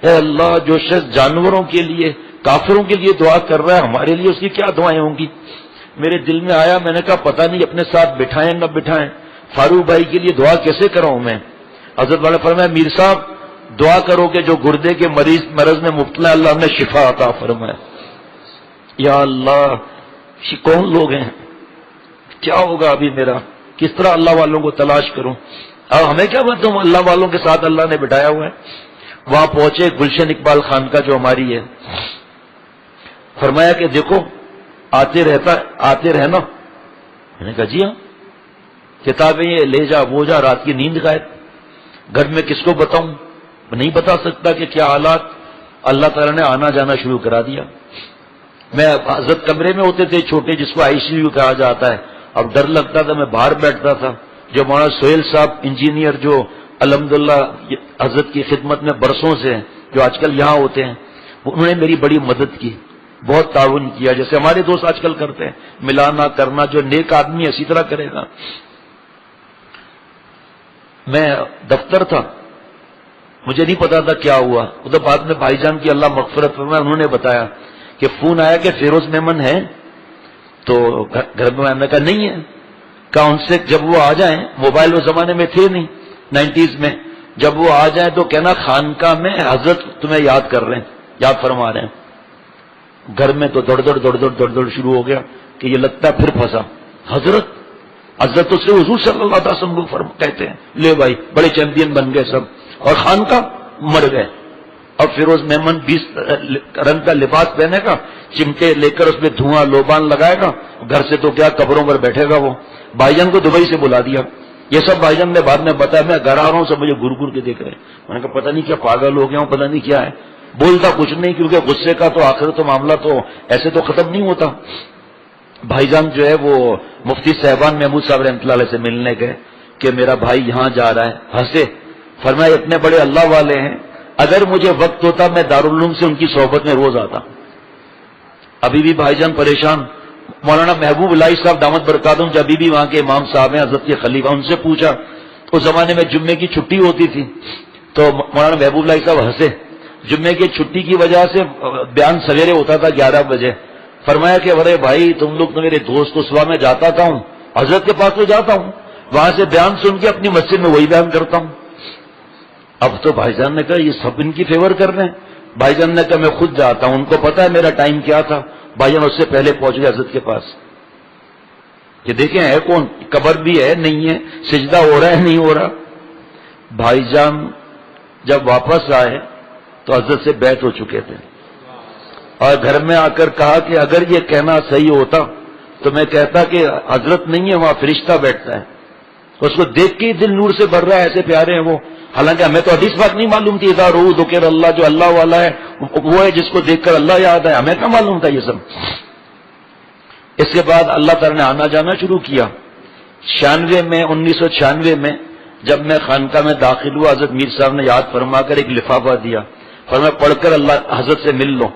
اے اللہ جو شخص جانوروں کے لیے، کافروں کے لیے دعا کر رہا ہے، ہمارے لیے اس کی کیا دعائیں ہوں گی. میرے دل میں آیا، میں نے کہا پتہ نہیں اپنے ساتھ بٹھائیں نہ بٹھائیں، فاروق بھائی کے لیے دعا کیسے کراؤں میں. حضرت والا فرمایا میر صاحب دعا کرو کہ جو گردے کے مرض میں مبتلا اللہ نے شفا عطا فرمائے. یا اللہ کون لوگ ہیں، کیا ہوگا ابھی میرا، کس طرح اللہ والوں کو تلاش کروں. اب ہمیں کیا بتاؤں، اللہ والوں کے ساتھ اللہ نے بٹھایا ہوا ہے. وہاں پہنچے گلشن اقبال خانقاہ جو ہماری ہے. فرمایا کہ دیکھو آتے رہنا. میں نے کہا جی ہاں. کتابیں یہ لے جا وہ جا، رات کی نیند غائب. گھر میں کس کو بتاؤں، نہیں بتا سکتا کہ کیا حالات. اللہ تعالیٰ نے آنا جانا شروع کرا دیا. میں حضرت کمرے میں ہوتے تھے چھوٹے جس کو ICU کہا جاتا ہے. اب ڈر لگتا تھا، میں باہر بیٹھتا تھا. جو مولانا سہیل صاحب انجینئر جو الحمدللہ حضرت کی خدمت میں برسوں سے ہیں، جو آج کل یہاں ہوتے ہیں، انہوں نے میری بڑی مدد کی، بہت تعاون کیا، جیسے ہمارے دوست آج کل کرتے ہیں، ملانا کرنا. جو نیک آدمی اسی طرح کرے گا. میں دفتر تھا، مجھے نہیں پتا تھا کیا ہوا. ادھر بعد میں بھائی جان کی اللہ مغفرت فرمائے انہوں نے بتایا کہ فون آیا کہ فیروز میمن ہے. تو گھر میں نے کہا نہیں ہے. کہا ان سے جب وہ آ جائیں، موبائل اس زمانے میں تھے نہیں 90s میں، جب وہ آ جائیں تو کہنا خانقاہ میں حضرت تمہیں یاد کر رہے ہیں، یاد فرما رہے ہیں. گھر میں تو دوڑ دوڑ شروع ہو گیا کہ یہ لگتا ہے پھر پھنسا. حضرت تو سے حضور صلی اللہ علیہ وسلم کو کہتے ہیں لے بھائی بڑے چیمپئن بن گئے سب، اور خانقاہ مر گئے. اور فیروز میمن 20 رنگ کا لباس پہنے گا، چمٹے لے کر اس میں دھواں لوبان لگائے گا، گھر سے تو کیا قبروں پر بیٹھے گا. وہ بھائی جان کو دبئی سے بلا دیا. یہ سب بھائی جان نے بعد میں بتایا. میں گھر آ رہا ہوں، سب مجھے گر گر کے دیکھ رہے ہیں. میں نے کہا پتہ نہیں کیا پاگل ہو گیا ہوں، پتہ نہیں کیا ہے. بولتا کچھ نہیں کیونکہ غصے کا تو آخر تو معاملہ تو ایسے تو ختم نہیں ہوتا. بھائی جان جو ہے وہ مفتی صاحبان محمود صاحب رحمۃ اللہ علیہ سے ملنے گئے کہ میرا بھائی یہاں جا رہا ہے. ہنسے. فرمایا اتنے بڑے اللہ والے ہیں، اگر مجھے وقت ہوتا میں دارالعلوم سے ان کی صحبت میں روز آتا. ابھی بھی بھائی جان پریشان. مولانا محبوب اللہ صاحب دامت برکاتہم جو ابھی بھی وہاں کے امام صاحب ہیں حضرت کے خلیفہ, ان سے پوچھا اس زمانے میں جمعے کی چھٹی ہوتی تھی تو مولانا محبوب اللہ صاحب ہنسے. جمعے کی چھٹی کی وجہ سے بیان سویرے ہوتا تھا 11 بجے. فرمایا کہ ارے بھائی تم لوگ تو میرے دوست تو صبح میں جاتا تھا ہوں حضرت کے پاس تو جاتا ہوں, وہاں سے بیان سن کے اپنی مسجد میں وہی بیان کرتا ہوں. اب تو بھائی جان نے کہا یہ سب ان کی فیور کر رہے ہیں. بھائی جان نے کہا میں خود جاتا ہوں, ان کو پتا ہے میرا ٹائم کیا تھا. بھائی جان اس سے پہلے پہنچ گئے حضرت کے پاس کہ دیکھیں ہے کون, قبر بھی ہے نہیں ہے, سجدہ ہو رہا ہے نہیں ہو رہا. بھائی جان جب واپس آئے تو حضرت سے بیعت ہو چکے تھے اور گھر میں آ کر کہا کہ اگر یہ کہنا صحیح ہوتا تو میں کہتا کہ حضرت نہیں ہے وہاں فرشتہ بیٹھتا ہے. اس کو دیکھ کے ہی دل نور سے بھر رہا ہے, ایسے پیارے ہیں وہ. حالانکہ ہمیں تو حدیث بات نہیں معلوم تھی اذا رؤوا ذکر اللہ, جو اللہ والا ہے وہ ہے جس کو دیکھ کر اللہ یاد ہے. ہمیں کیا معلوم تھا یہ سب. اس کے بعد اللہ تعالیٰ نے آنا جانا شروع کیا. 1996 میں جب میں خانقاہ میں داخل ہوا حضرت میر صاحب نے یاد فرما کر ایک لفافہ دیا, فرمایا پڑھ کر اللہ حضرت سے مل لو.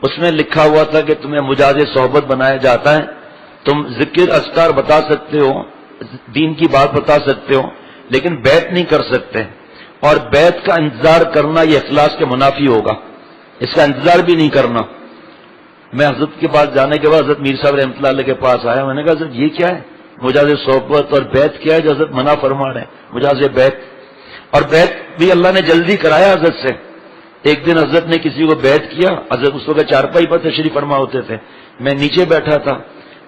اس میں لکھا ہوا تھا کہ تمہیں مجاز صحبت بنایا جاتا ہے, تم ذکر اذکار بتا سکتے ہو, دین کی بات بتا سکتے ہو, لیکن بیعت نہیں کر سکتے. اور بیعت کا انتظار کرنا یہ اخلاص کے منافی ہوگا, اس کا انتظار بھی نہیں کرنا. میں حضرت کے پاس جانے کے بعد حضرت میر صاحب رحمۃ اللہ علیہ کے پاس آیا. میں نے کہا حضرت یہ کیا ہے, مجاز صحبت اور بیعت کیا ہے جو حضرت منع فرما رہے ہیں, مجاز بیعت. اور بیعت بھی اللہ نے جلدی کرایا حضرت سے. ایک دن حضرت نے کسی کو بیعت کیا, حضرت اس وقت چارپائی پر تشریف فرما ہوتے تھے, میں نیچے بیٹھا تھا.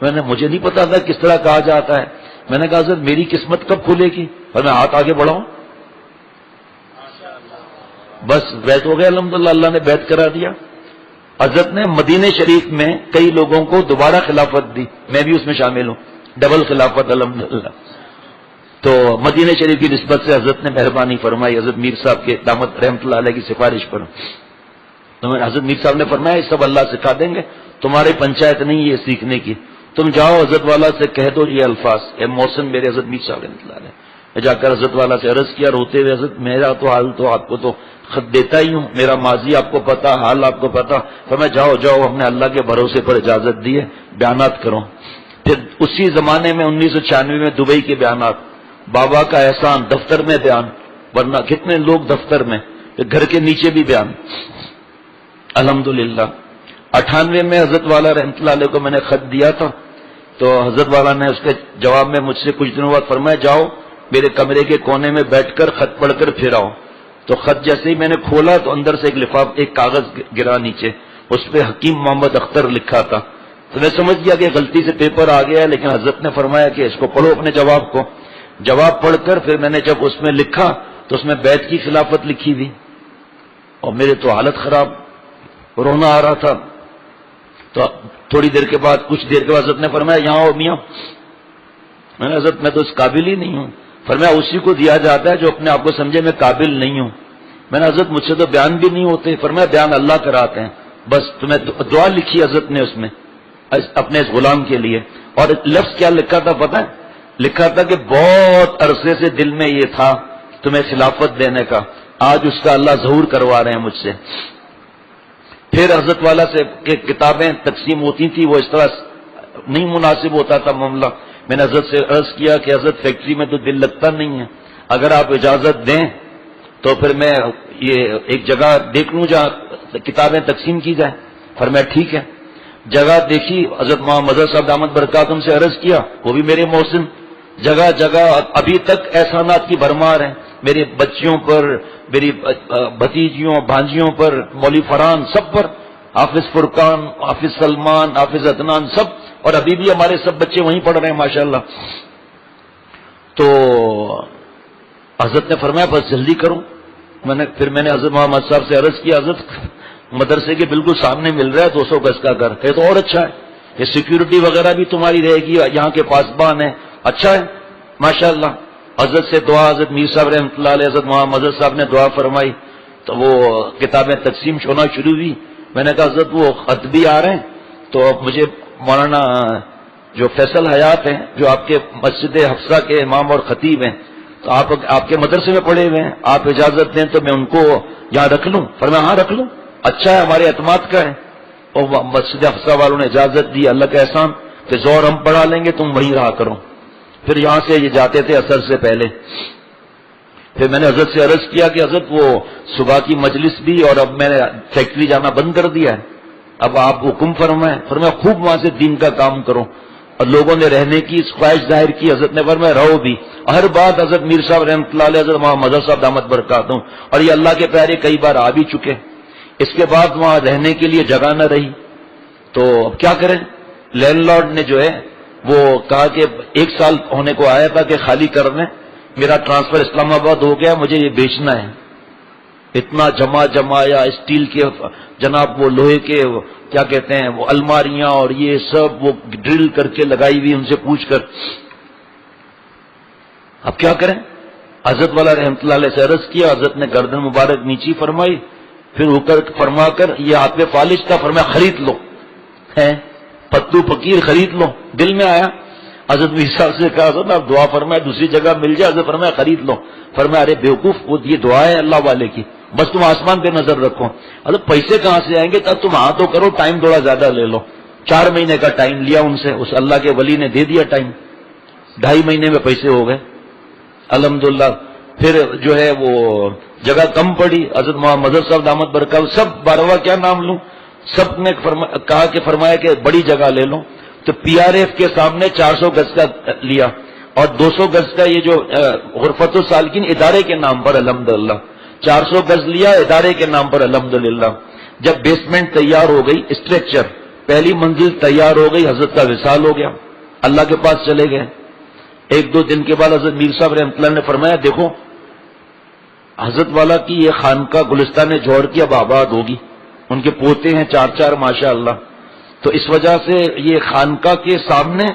مجھے نہیں پتا تھا کس طرح کہا جاتا ہے. میں نے کہا حضرت میری قسمت کب کھلے گی, اور میں ہاتھ آگے بڑھاؤں. بس بیعت ہو گیا الحمدللہ, اللہ نے بیعت کرا دیا. حضرت نے مدینہ شریف میں کئی لوگوں کو دوبارہ خلافت دی, میں بھی اس میں شامل ہوں, ڈبل خلافت الحمدللہ. تو مدینہ شریف کی نسبت سے حضرت نے مہربانی فرمائی حضرت میر صاحب کے دامت رحمۃ اللہ علیہ کی سفارش پر. تو حضرت میر صاحب نے فرمایا یہ سب اللہ سکھا دیں گے, تمہاری پنچایت نہیں یہ سیکھنے کی. تم جاؤ حضرت والا سے کہہ دو یہ الفاظ, اے محسن میرے حضرت میر صاحب رحمۃ اللہ علیہ. جا کر حضرت والا سے عرض کیا روتے ہوئے, حضرت میرا تو حال تو آپ کو تو خط دیتا ہی ہوں, میرا ماضی آپ کو پتا, حال آپ کو پتا. فرمایا جاؤ جاؤ, ہم نے اللہ کے بھروسے پر اجازت دی ہے, بیانات کرو. پھر اسی زمانے میں 1996 میں دبئی کے بیانات, بابا کا احسان دفتر میں بیان, ورنہ کتنے لوگ دفتر میں, گھر کے نیچے بھی بیان الحمدللہ. 98 میں حضرت والا رحمۃ اللہ علیہ کو میں نے خط دیا تھا, تو حضرت والا نے اس کے جواب میں مجھ سے کچھ دنوں بعد فرمایا جاؤ میرے کمرے کے کونے میں بیٹھ کر خط پڑھ کر پھر آؤ. تو خط جیسے ہی میں نے کھولا تو اندر سے ایک کاغذ گرا نیچے, اس پہ حکیم محمد اختر لکھا تھا. تو میں سمجھ گیا کہ غلطی سے پیپر آ گیا ہے, لیکن حضرت نے فرمایا کہ اس کو پڑھو اپنے جواب کو. جواب پڑھ کر پھر میں نے جب اس میں لکھا تو اس میں بیعت کی خلافت لکھی تھی, اور میرے تو حالت خراب, رونا آ رہا تھا. تو تھوڑی دیر کے بعد, کچھ دیر کے بعد حضرت نے فرمایا یہاں ہو میاں. میں نے حضرت میں تو اس قابل ہی نہیں ہوں. فرمایا اسی کو دیا جاتا ہے جو اپنے آپ کو سمجھے میں قابل نہیں ہوں. میں نے حضرت مجھ سے تو بیان بھی نہیں ہوتے. فرمایا بیان اللہ کراتے ہیں, بس تمہیں دعا لکھی حضرت نے اس میں اپنے اس غلام کے لیے. اور لفظ کیا لکھا تھا پتہ ہے, لکھا تھا کہ بہت عرصے سے دل میں یہ تھا تمہیں خلافت دینے کا, آج اس کا اللہ ظہور کروا رہے ہیں مجھ سے. پھر حضرت والا سے کتابیں تقسیم ہوتی تھی, وہ اس طرح نہیں مناسب ہوتا تھا معاملہ. میں نے حضرت سے عرض کیا کہ حضرت فیکٹری میں تو دل لگتا نہیں ہے, اگر آپ اجازت دیں تو پھر میں یہ ایک جگہ دیکھ لوں جہاں کتابیں تقسیم کی جائیں. فرمایا ٹھیک ہے. جگہ دیکھی, حضرت محمد صاحب دامت برکاتہم سے عرض کیا, وہ بھی میرے محسن. جگہ جگہ ابھی تک احسانات کی بھرمار ہیں میری بچیوں پر, میری بھتیجیوں بھانجیوں پر, مولوی فرحان سب پر, حافظ فرقان, حافظ سلمان, حافظ عدنان سب, اور ابھی بھی ہمارے سب بچے وہیں پڑھ رہے ہیں ماشاءاللہ. تو حضرت نے فرمایا بس جلدی کروں. پھر میں نے حضرت محمد صاحب سے عرض کیا, حضرت مدرسے کے بالکل سامنے مل رہا ہے 200 گز کا گھر ہے, تو اور اچھا ہے, یہ سیکیورٹی وغیرہ بھی تمہاری رہے گی, یہاں کے پاسبان ہیں, اچھا ہے ماشاءاللہ. حضرت سے دعا, حضرت میر صاحب رحمۃ اللہ علیہ, حضرت محمد صاحب نے دعا فرمائی, تو وہ کتابیں تقسیم ہونا شروع ہوئی. میں نے کہا حضرت وہ خط بھی آ رہے ہیں, تو مجھے مولانا جو فیصل حیات ہیں جو آپ کے مسجد حفصہ کے امام اور خطیب ہیں, تو آپ کے مدرسے میں پڑھے ہوئے ہیں، آپ اجازت دیں تو میں ان کو یہاں رکھ لوں؟ فرمایا ہاں رکھ لوں، اچھا ہے، ہمارے اعتماد کا ہے۔ اور مسجد حفصہ والوں نے اجازت دی، اللہ کا احسان کہ زور ہم پڑھا لیں گے، تم وہیں رہا کرو۔ پھر یہاں سے یہ جاتے تھے عصر سے پہلے۔ پھر میں نے حضرت سے عرض کیا کہ حضرت وہ صبح کی مجلس بھی اور اب میں نے فیکٹری جانا بند کر دیا ہے، اب آپ حکم فرمائیں۔ فرمایا خوب وہاں سے دین کا کام کرو۔ اور لوگوں نے رہنے کی خواہش ظاہر کی، حضرت نے فرمایا رہو بھی۔ ہر بات حضرت میر صاحب رحمۃ اللہ علیہ، حضرت وہاں مظہر صاحب دامت برکاتہم، اور یہ اللہ کے پیارے کئی بار آ بھی چکے۔ اس کے بعد وہاں رہنے کے لیے جگہ نہ رہی، تو اب کیا کریں؟ لینڈ لارڈ نے جو ہے وہ کہا کہ 1 سال ہونے کو آیا تھا کہ خالی کر لیں، میرا ٹرانسفر اسلام آباد ہو گیا، مجھے یہ بیچنا ہے۔ اتنا جمایا اسٹیل کے جناب وہ لوہے کے کیا کہتے ہیں وہ الماریاں اور یہ سب وہ ڈرل کر کے لگائی ہوئی، ان سے پوچھ کر اب کیا کریں؟ حضرت والا رحمۃ اللہ علیہ سے عرض کیا، حضرت نے گردن مبارک نیچی فرمائی، پھر اوپر فرما کر یہ ہاتھ پہ فالش تھا، فرمایا خرید لو، ہے پتو فقیر خرید لو۔ دل میں آیا، حضرت میر صاحب سے کہا حضرت آپ دعا فرمائے دوسری جگہ مل جائے، حضرت فرمایا خرید لو۔ فرمایا ارے بیوقوف، وہ یہ دعا ہے اللہ والے کی، بس تم آسمان پہ نظر رکھو۔ حضرت پیسے کہاں سے آئیں گے؟ تب تم ہاں تو کرو، ٹائم تھوڑا زیادہ لے لو۔ 4 مہینے کا ٹائم لیا ان سے، اس اللہ کے ولی نے دے دیا ٹائم، 2.5 مہینے میں پیسے ہو گئے الحمدللہ۔ پھر جو ہے وہ جگہ کم پڑی، حضرت محمد صاحب دامت برکات سب 12واں کیا نام لوں، سب نے کہا کہ فرمایا کہ بڑی جگہ لے لو، تو پی آر ایف کے سامنے 400 گز کا لیا، اور 200 گز کا یہ جو غرفت السالکین ادارے کے نام پر الحمدللہ 400 گز لیا ادارے کے نام پر الحمدللہ۔ جب بیسمنٹ تیار ہو گئی، اسٹرکچر پہلی منزل تیار ہو گئی، حضرت کا وصال ہو گیا، اللہ کے پاس چلے گئے۔ 1-2 دن کے بعد حضرت میر صاحب رحمۃ اللہ نے فرمایا دیکھو حضرت والا کی یہ خانقاہ گلستان جوہر کی اب آباد ہوگی، ان کے پوتے ہیں 4 ماشاء اللہ، تو اس وجہ سے یہ خانقاہ کے سامنے،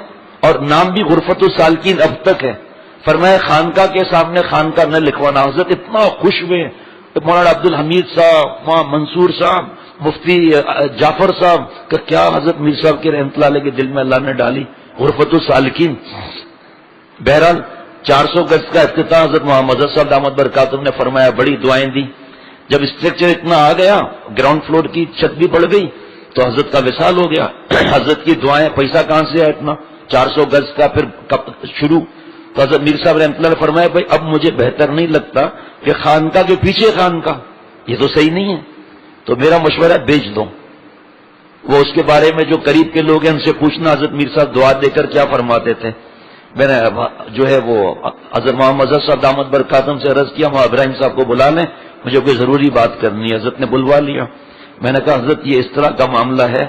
اور نام بھی غرفت السالکین اب تک ہے۔ فرمایا خانقاہ کے سامنے خانقاہ نہ لکھوانا۔ حضرت اتنا خوش ہوئے، مولانا عبدالحمید صاحب، وہاں منصور صاحب، مفتی جعفر صاحب کہ کیا حضرت میر صاحب کے رحمۃ اللہ علیہ کے دل میں اللہ نے ڈالی غرفت السالکین۔ بہرحال 400 گز کا افتتاح حضرت محمد صاحب دامت برکاتہم نے فرمایا، بڑی دعائیں دی۔ جب اسٹرکچر اتنا آ گیا، گراؤنڈ فلور کی چھت بھی بڑھ گئی، تو حضرت کا وصال ہو گیا۔ حضرت کی دعائیں، پیسہ کہاں سے ہے اتنا، 400 گز کا پھر شروع۔ تو حضرت میر صاحب رحمۃ اللہ نے فرمایا بھائی اب مجھے بہتر نہیں لگتا کہ خانقاہ کے پیچھے خانقاہ، یہ تو صحیح نہیں ہے، تو میرا مشورہ ہے بیچ دو۔ وہ اس کے بارے میں جو قریب کے لوگ ہیں ان سے پوچھنا حضرت میر صاحب دعا دے کر کیا فرماتے تھے۔ میں نے جو ہے وہ حضرت محمد صاحب دامت برکاتہم سے عرض کیا وہاں ابراہیم صاحب کو بلا لیں، مجھے کوئی ضروری بات کرنی ہے۔ حضرت نے بلوا لیا۔ میں نے کہا حضرت یہ اس طرح کا معاملہ ہے،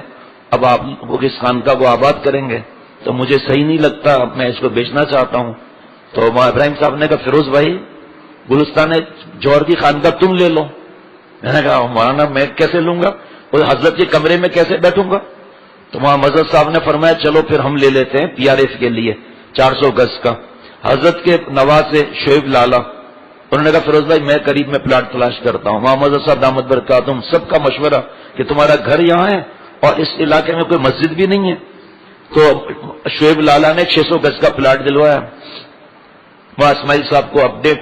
اب آپ اس خانقاہ کو آباد کریں گے تو مجھے صحیح نہیں لگتا، اب میں اس کو بیچنا چاہتا ہوں۔ تو وہاں ابراہیم صاحب نے کہا فیروز بھائی گلستان جوہر کی خانقاہ تم لے لو۔ میں نے کہا مولانا میں کیسے لوں گا، اور حضرت کے کمرے میں کیسے بیٹھوں گا؟ تو وہاں مظہر صاحب نے فرمایا چلو پھر ہم لے لیتے ہیں پی آر ایف کے لیے 400 گز کا۔ حضرت کے نواز سے شعیب لالا، انہوں نے کہا فیروز بھائی میں قریب میں پلاٹ تلاش کرتا ہوں۔ محمد صاحب دامت برکاتہم سب کا مشورہ کہ تمہارا گھر یہاں ہے اور اس علاقے میں کوئی مسجد بھی نہیں ہے، تو شعیب لالا نے 600 گز کا پلاٹ دلوایا۔ وہاں اسماعیل صاحب کو اپڈیٹ،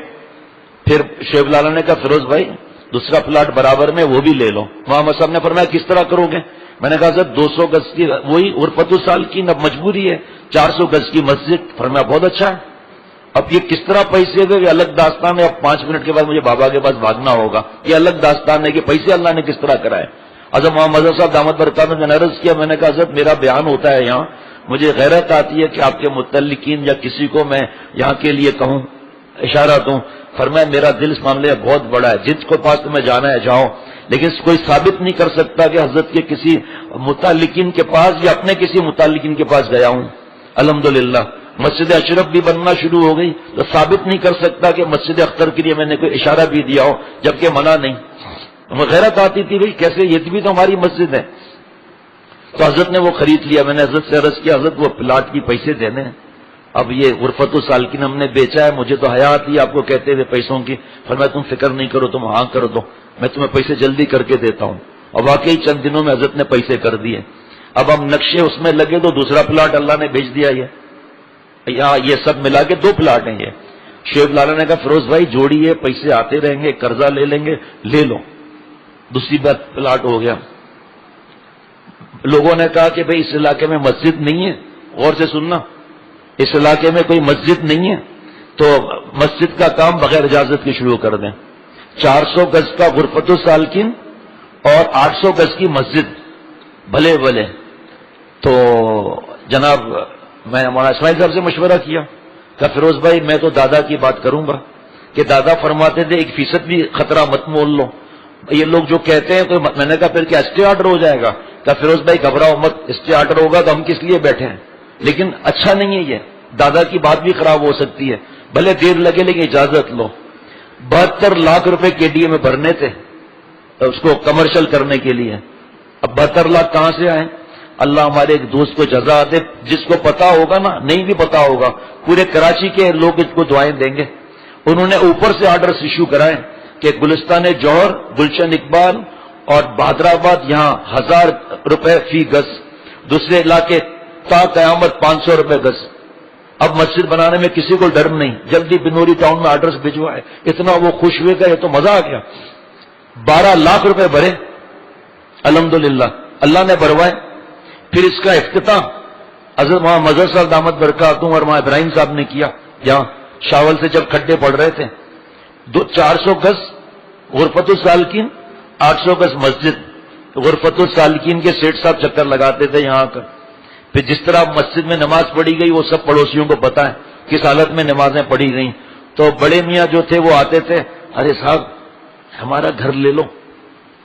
پھر شعیب لالا نے کہا فیروز بھائی دوسرا پلاٹ برابر میں وہ بھی لے لو۔ محمد صاحب نے فرمایا کس طرح کرو گے؟ میں نے کہا سر 200 گز کی وہی غرفت السالکین، اب مجبوری ہے، 400 گز کی مسجد۔ فرمایا بہت اچھا ہے، اب یہ کس طرح پیسے دے یہ الگ داستان ہے، اب 5 منٹ کے بعد مجھے بابا کے پاس بھاگنا ہوگا، یہ الگ داستان ہے کہ پیسے اللہ نے کس طرح کرائے۔ حضرت محمد صاحب دامت برکاتہم نے عرض کیا، میں نے کہا حضرت میرا بیان ہوتا ہے یہاں، مجھے غیرت آتی ہے کہ آپ کے متعلقین یا کسی کو میں یہاں کے لیے کہوں، اشارہ دوں۔ فرمایا میرا دل اس معاملے میں بہت بڑا ہے، جس کو پاس تمہیں جانا ہے جاؤ، لیکن کوئی ثابت نہیں کر سکتا کہ حضرت کے کسی متعلقین کے پاس یا اپنے کسی متعلقین کے پاس گیا ہوں۔ الحمدللہ مسجد اشرف بھی بننا شروع ہو گئی، تو ثابت نہیں کر سکتا کہ مسجد اختر کے لیے میں نے کوئی اشارہ بھی دیا ہو، جبکہ منع نہیں۔ غیرت آتی تھی بھائی کیسے، یہ بھی تو ہماری مسجد ہے۔ تو حضرت نے وہ خرید لیا۔ میں نے حضرت سے عرض کیا حضرت وہ پلاٹ کی پیسے دینے ہیں، اب یہ غرفت السالکین ہم نے بیچا ہے، مجھے تو حیا آتی ہے آپ کو کہتے ہوئے پیسوں کی۔ فرمایا تم فکر نہیں کرو، تم ہاں کر دو، میں تمہیں پیسے جلدی کر کے دیتا ہوں۔ اور واقعی چند دنوں میں حضرت نے پیسے کر دیے۔ اب ہم نقشے اس میں لگے تو دوسرا پلاٹ اللہ نے بیچ دیا۔ یہ سب ملا کے 2 پلاٹ ہیں، یہ شعیب لالا نے کہا فیروز بھائی جوڑیے، پیسے آتے رہیں گے، قرضہ لے لیں گے، لے لو۔ دوسری بات پلاٹ ہو گیا۔ لوگوں نے کہا کہ بھئی اس علاقے میں مسجد نہیں ہے، غور سے سننا، اس علاقے میں کوئی مسجد نہیں ہے تو مسجد کا کام بغیر اجازت کے شروع کر دیں۔ 400 گز کا غرفت السالکین اور 800 گز کی مسجد، بھلے بھلے۔ تو جناب میں مولانا اسماعیل صاحب سے مشورہ کیا کہ فیروز بھائی میں تو دادا کی بات کروں گا کہ دادا فرماتے تھے 1% بھی خطرہ مت مول لو، یہ لوگ جو کہتے ہیں تو میں نے کہا پھر کیا اسٹے آرڈر ہو جائے گا؟ کہ فیروز بھائی گھبراؤ مت، اسٹے آرڈر ہوگا تو ہم کس لیے بیٹھے ہیں، لیکن اچھا نہیں ہے یہ، دادا کی بات بھی خراب ہو سکتی ہے، بھلے دیر لگے لیکن اجازت لو۔ 72 لاکھ روپے کے ڈی اے میں بھرنے تھے اس کو کمرشل کرنے کے لیے، اب 72 لاکھ کہاں سے آئے؟ اللہ ہمارے ایک دوست کو جزا دے، جس کو پتا ہوگا نا، نہیں بھی پتا ہوگا، پورے کراچی کے لوگ اس کو دعائیں دیں گے۔ انہوں نے اوپر سے آرڈرز ایشو کرائے کہ گلستان جوہر، گلشن اقبال اور بہادرآباد یہاں 1000 روپے فی گز، دوسرے علاقے تا قیامت 500 روپے گز۔ اب مسجد بنانے میں کسی کو ڈر نہیں، جلدی بنوری ٹاؤن میں آرڈرز بھجوائے، اتنا وہ خوش ہوئے گا، یہ تو مزہ آ گیا۔ 12 لاکھ روپے بھرے الحمدللہ، اللہ نے بھروائے۔ پھر اس کا افتتاح حضرت وہاں مظہر صاحب دامت برکاتہم اور وہاں ابراہیم صاحب نے کیا، یہاں شاول سے جب کھڈے پڑ رہے تھے۔ 400 گز غرفت السالکین، 800 گز مسجد۔ غرفت السالکین کے سیٹ صاحب چکر لگاتے تھے یہاں کر، پھر جس طرح مسجد میں نماز پڑھی گئی وہ سب پڑوسیوں کو پتا ہے کس حالت میں نمازیں پڑھی گئیں۔ تو بڑے میاں جو تھے وہ آتے تھے، ارے صاحب ہمارا گھر لے لو،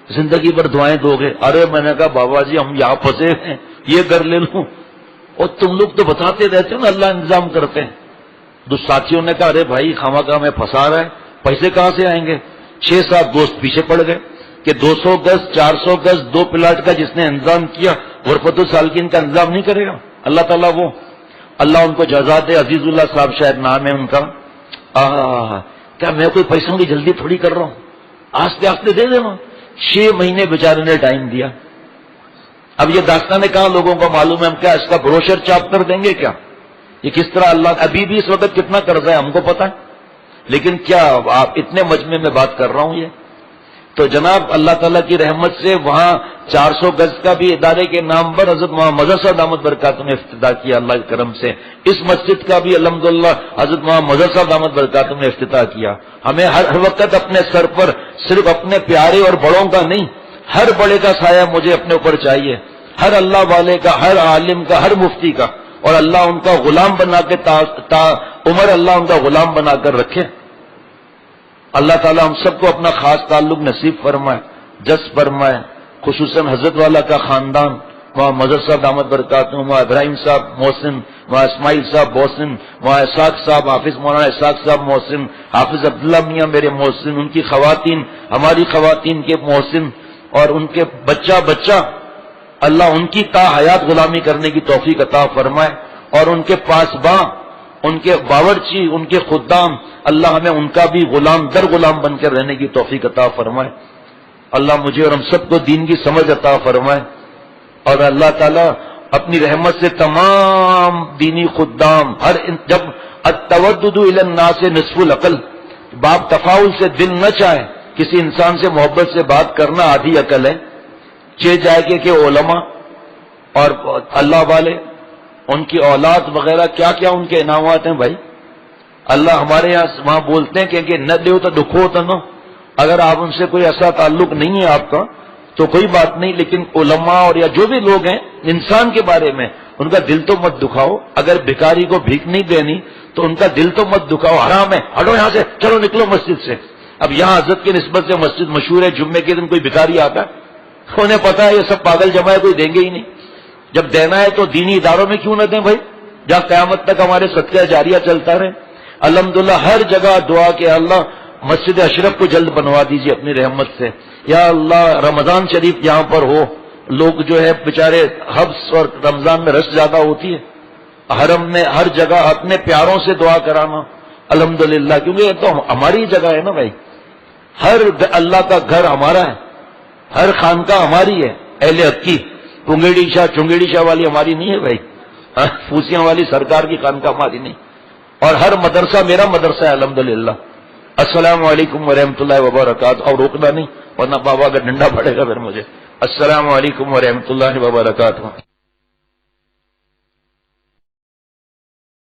زندگی بھر دعائیں دو گے۔ ارے میں نے کہا بابا جی ہم یہاں پھنسے ہیں، یہ گھر لے لوں، اور تم لوگ تو بتاتے رہتے ہو نا اللہ انتظام کرتے ہیں۔ دو ساتھیوں نے کہا ارے بھائی خواہ میں پھنسا رہا ہے، پیسے کہاں سے آئیں گے؟ 6-7 دوست پیچھے پڑ گئے کہ 200 گز 400 گز 2 پلاٹ کا جس نے انتظام کیا، غرفت السالکین کا انتظام نہیں کرے گا؟ اللہ تعالیٰ وہ اللہ ان کو جزا دے۔ عزیز اللہ صاحب شاید نام ہے ان کا۔ کیا میں کوئی پیسوں کی جلدی تھوڑی کر رہا ہوں، آستے آستے دے دینا۔ 6 مہینے بیچارے نے ٹائم دیا۔ اب یہ داستان کہاں لوگوں کو معلوم ہے؟ ہم کیا اس کا بروشر چاپ کر دیں گے کیا؟ یہ کس طرح اللہ ابھی بھی اس وقت کتنا قرضہ ہے ہم کو پتا ہے، لیکن کیا آپ اتنے مجمع میں بات کر رہا ہوں یہ تو جناب اللہ تعالیٰ کی رحمت سے وہاں 400 گز کا بھی ادارے کے نام پر حضرت وہاں مظہر صاحب دامت برکاتہم نے افتتاح کیا اللہ کے کرم سے۔ اس مسجد کا بھی الحمدللہ حضرت وہاں مظہر صاحب دامت برکاتہم نے افتتاح کیا۔ ہمیں ہر وقت اپنے سر پر صرف اپنے پیارے اور بڑوں کا نہیں، ہر بڑے کا سایہ مجھے اپنے اوپر چاہیے، ہر اللہ والے کا، ہر عالم کا، ہر مفتی کا، اور اللہ ان کا غلام بنا کے تا عمر اللہ ان کا غلام بنا کر رکھے۔ اللہ تعالیٰ ہم سب کو اپنا خاص تعلق نصیب فرمائے، جذب فرمائے، خصوصاً حضرت والا کا خاندان، وہاں مظہر صاحب دامت برکاتہم، وہاں ابراہیم صاحب محسن، وہاں اسماعیل صاحب محسن، وہاں اسحاق صاحب حافظ، مولانا اسحاق صاحب محسن، حافظ عبداللہ میاں میرے محسن، ان کی خواتین، ہماری خواتین کے محسن، اور ان کے بچہ اللہ ان کی تا حیات غلامی کرنے کی توفیق عطا فرمائے، اور ان کے پاسباں، ان کے باورچی، ان کے خدام، اللہ ہمیں ان کا بھی غلام در غلام بن کر رہنے کی توفیق عطا فرمائے۔ اللہ مجھے اور ہم سب کو دین کی سمجھ عطا فرمائے، اور اللہ تعالیٰ اپنی رحمت سے تمام دینی خدام جب التودد الی الناس نصف العقل، باب تفاعل سے دل نہ چاہے، کسی انسان سے محبت سے بات کرنا آدھی عقل ہے۔ جائے کہ علماء اور اللہ والے، ان کی اولاد وغیرہ کیا کیا ان کے انعامات ہیں بھائی۔ اللہ ہمارے یہاں وہاں بولتے ہیں کہ نہ دیو تو دکھو تو نو، اگر آپ ان سے کوئی ایسا تعلق نہیں ہے آپ کا تو کوئی بات نہیں، لیکن علماء اور یا جو بھی لوگ ہیں انسان کے بارے میں ان کا دل تو مت دکھاؤ۔ اگر بھکاری کو بھیک نہیں دینی تو ان کا دل تو مت دکھاؤ، حرام ہے، ہٹو یہاں سے، چلو نکلو مسجد سے۔ اب یہاں حضرت کی نسبت سے مسجد مشہور ہے، جمعے کے دن کوئی بھکاری آتا ہے، انہیں پتا ہے یہ سب پاگل جمع ہے، کوئی دیں گے ہی نہیں۔ جب دینا ہے تو دینی اداروں میں کیوں نہ دیں بھائی، جہاں قیامت تک ہمارے صدقہ جاریہ چلتا رہے۔ الحمدللہ ہر جگہ دعا کہ اللہ مسجد اشرف کو جلد بنوا دیجیے اپنی رحمت سے، یا اللہ رمضان شریف یہاں پر ہو، لوگ جو ہے بیچارے حبس اور رمضان میں رش زیادہ ہوتی ہے، حرم میں ہر جگہ اپنے پیاروں سے دعا کرانا الحمدللہ، کیونکہ یہ تو ہماری جگہ ہے نا بھائی، ہر اللہ کا گھر ہمارا ہے، ہر خانقاہ ہماری ہے، اہل حق کی، پنگیڑی شاہ چنگیڑی شاہ والی ہماری نہیں ہے بھائی، پھوسیاں والی سرکار کی خانقاہ ہماری نہیں۔ اور ہر مدرسہ میرا مدرسہ ہے الحمدللہ. السلام علیکم ورحمۃ اللہ وبرکاتہ. اور روکنا نہیں ورنہ بابا کا ڈنڈا پڑے گا پھر مجھے. السلام علیکم ورحمۃ اللہ وبرکاتہ.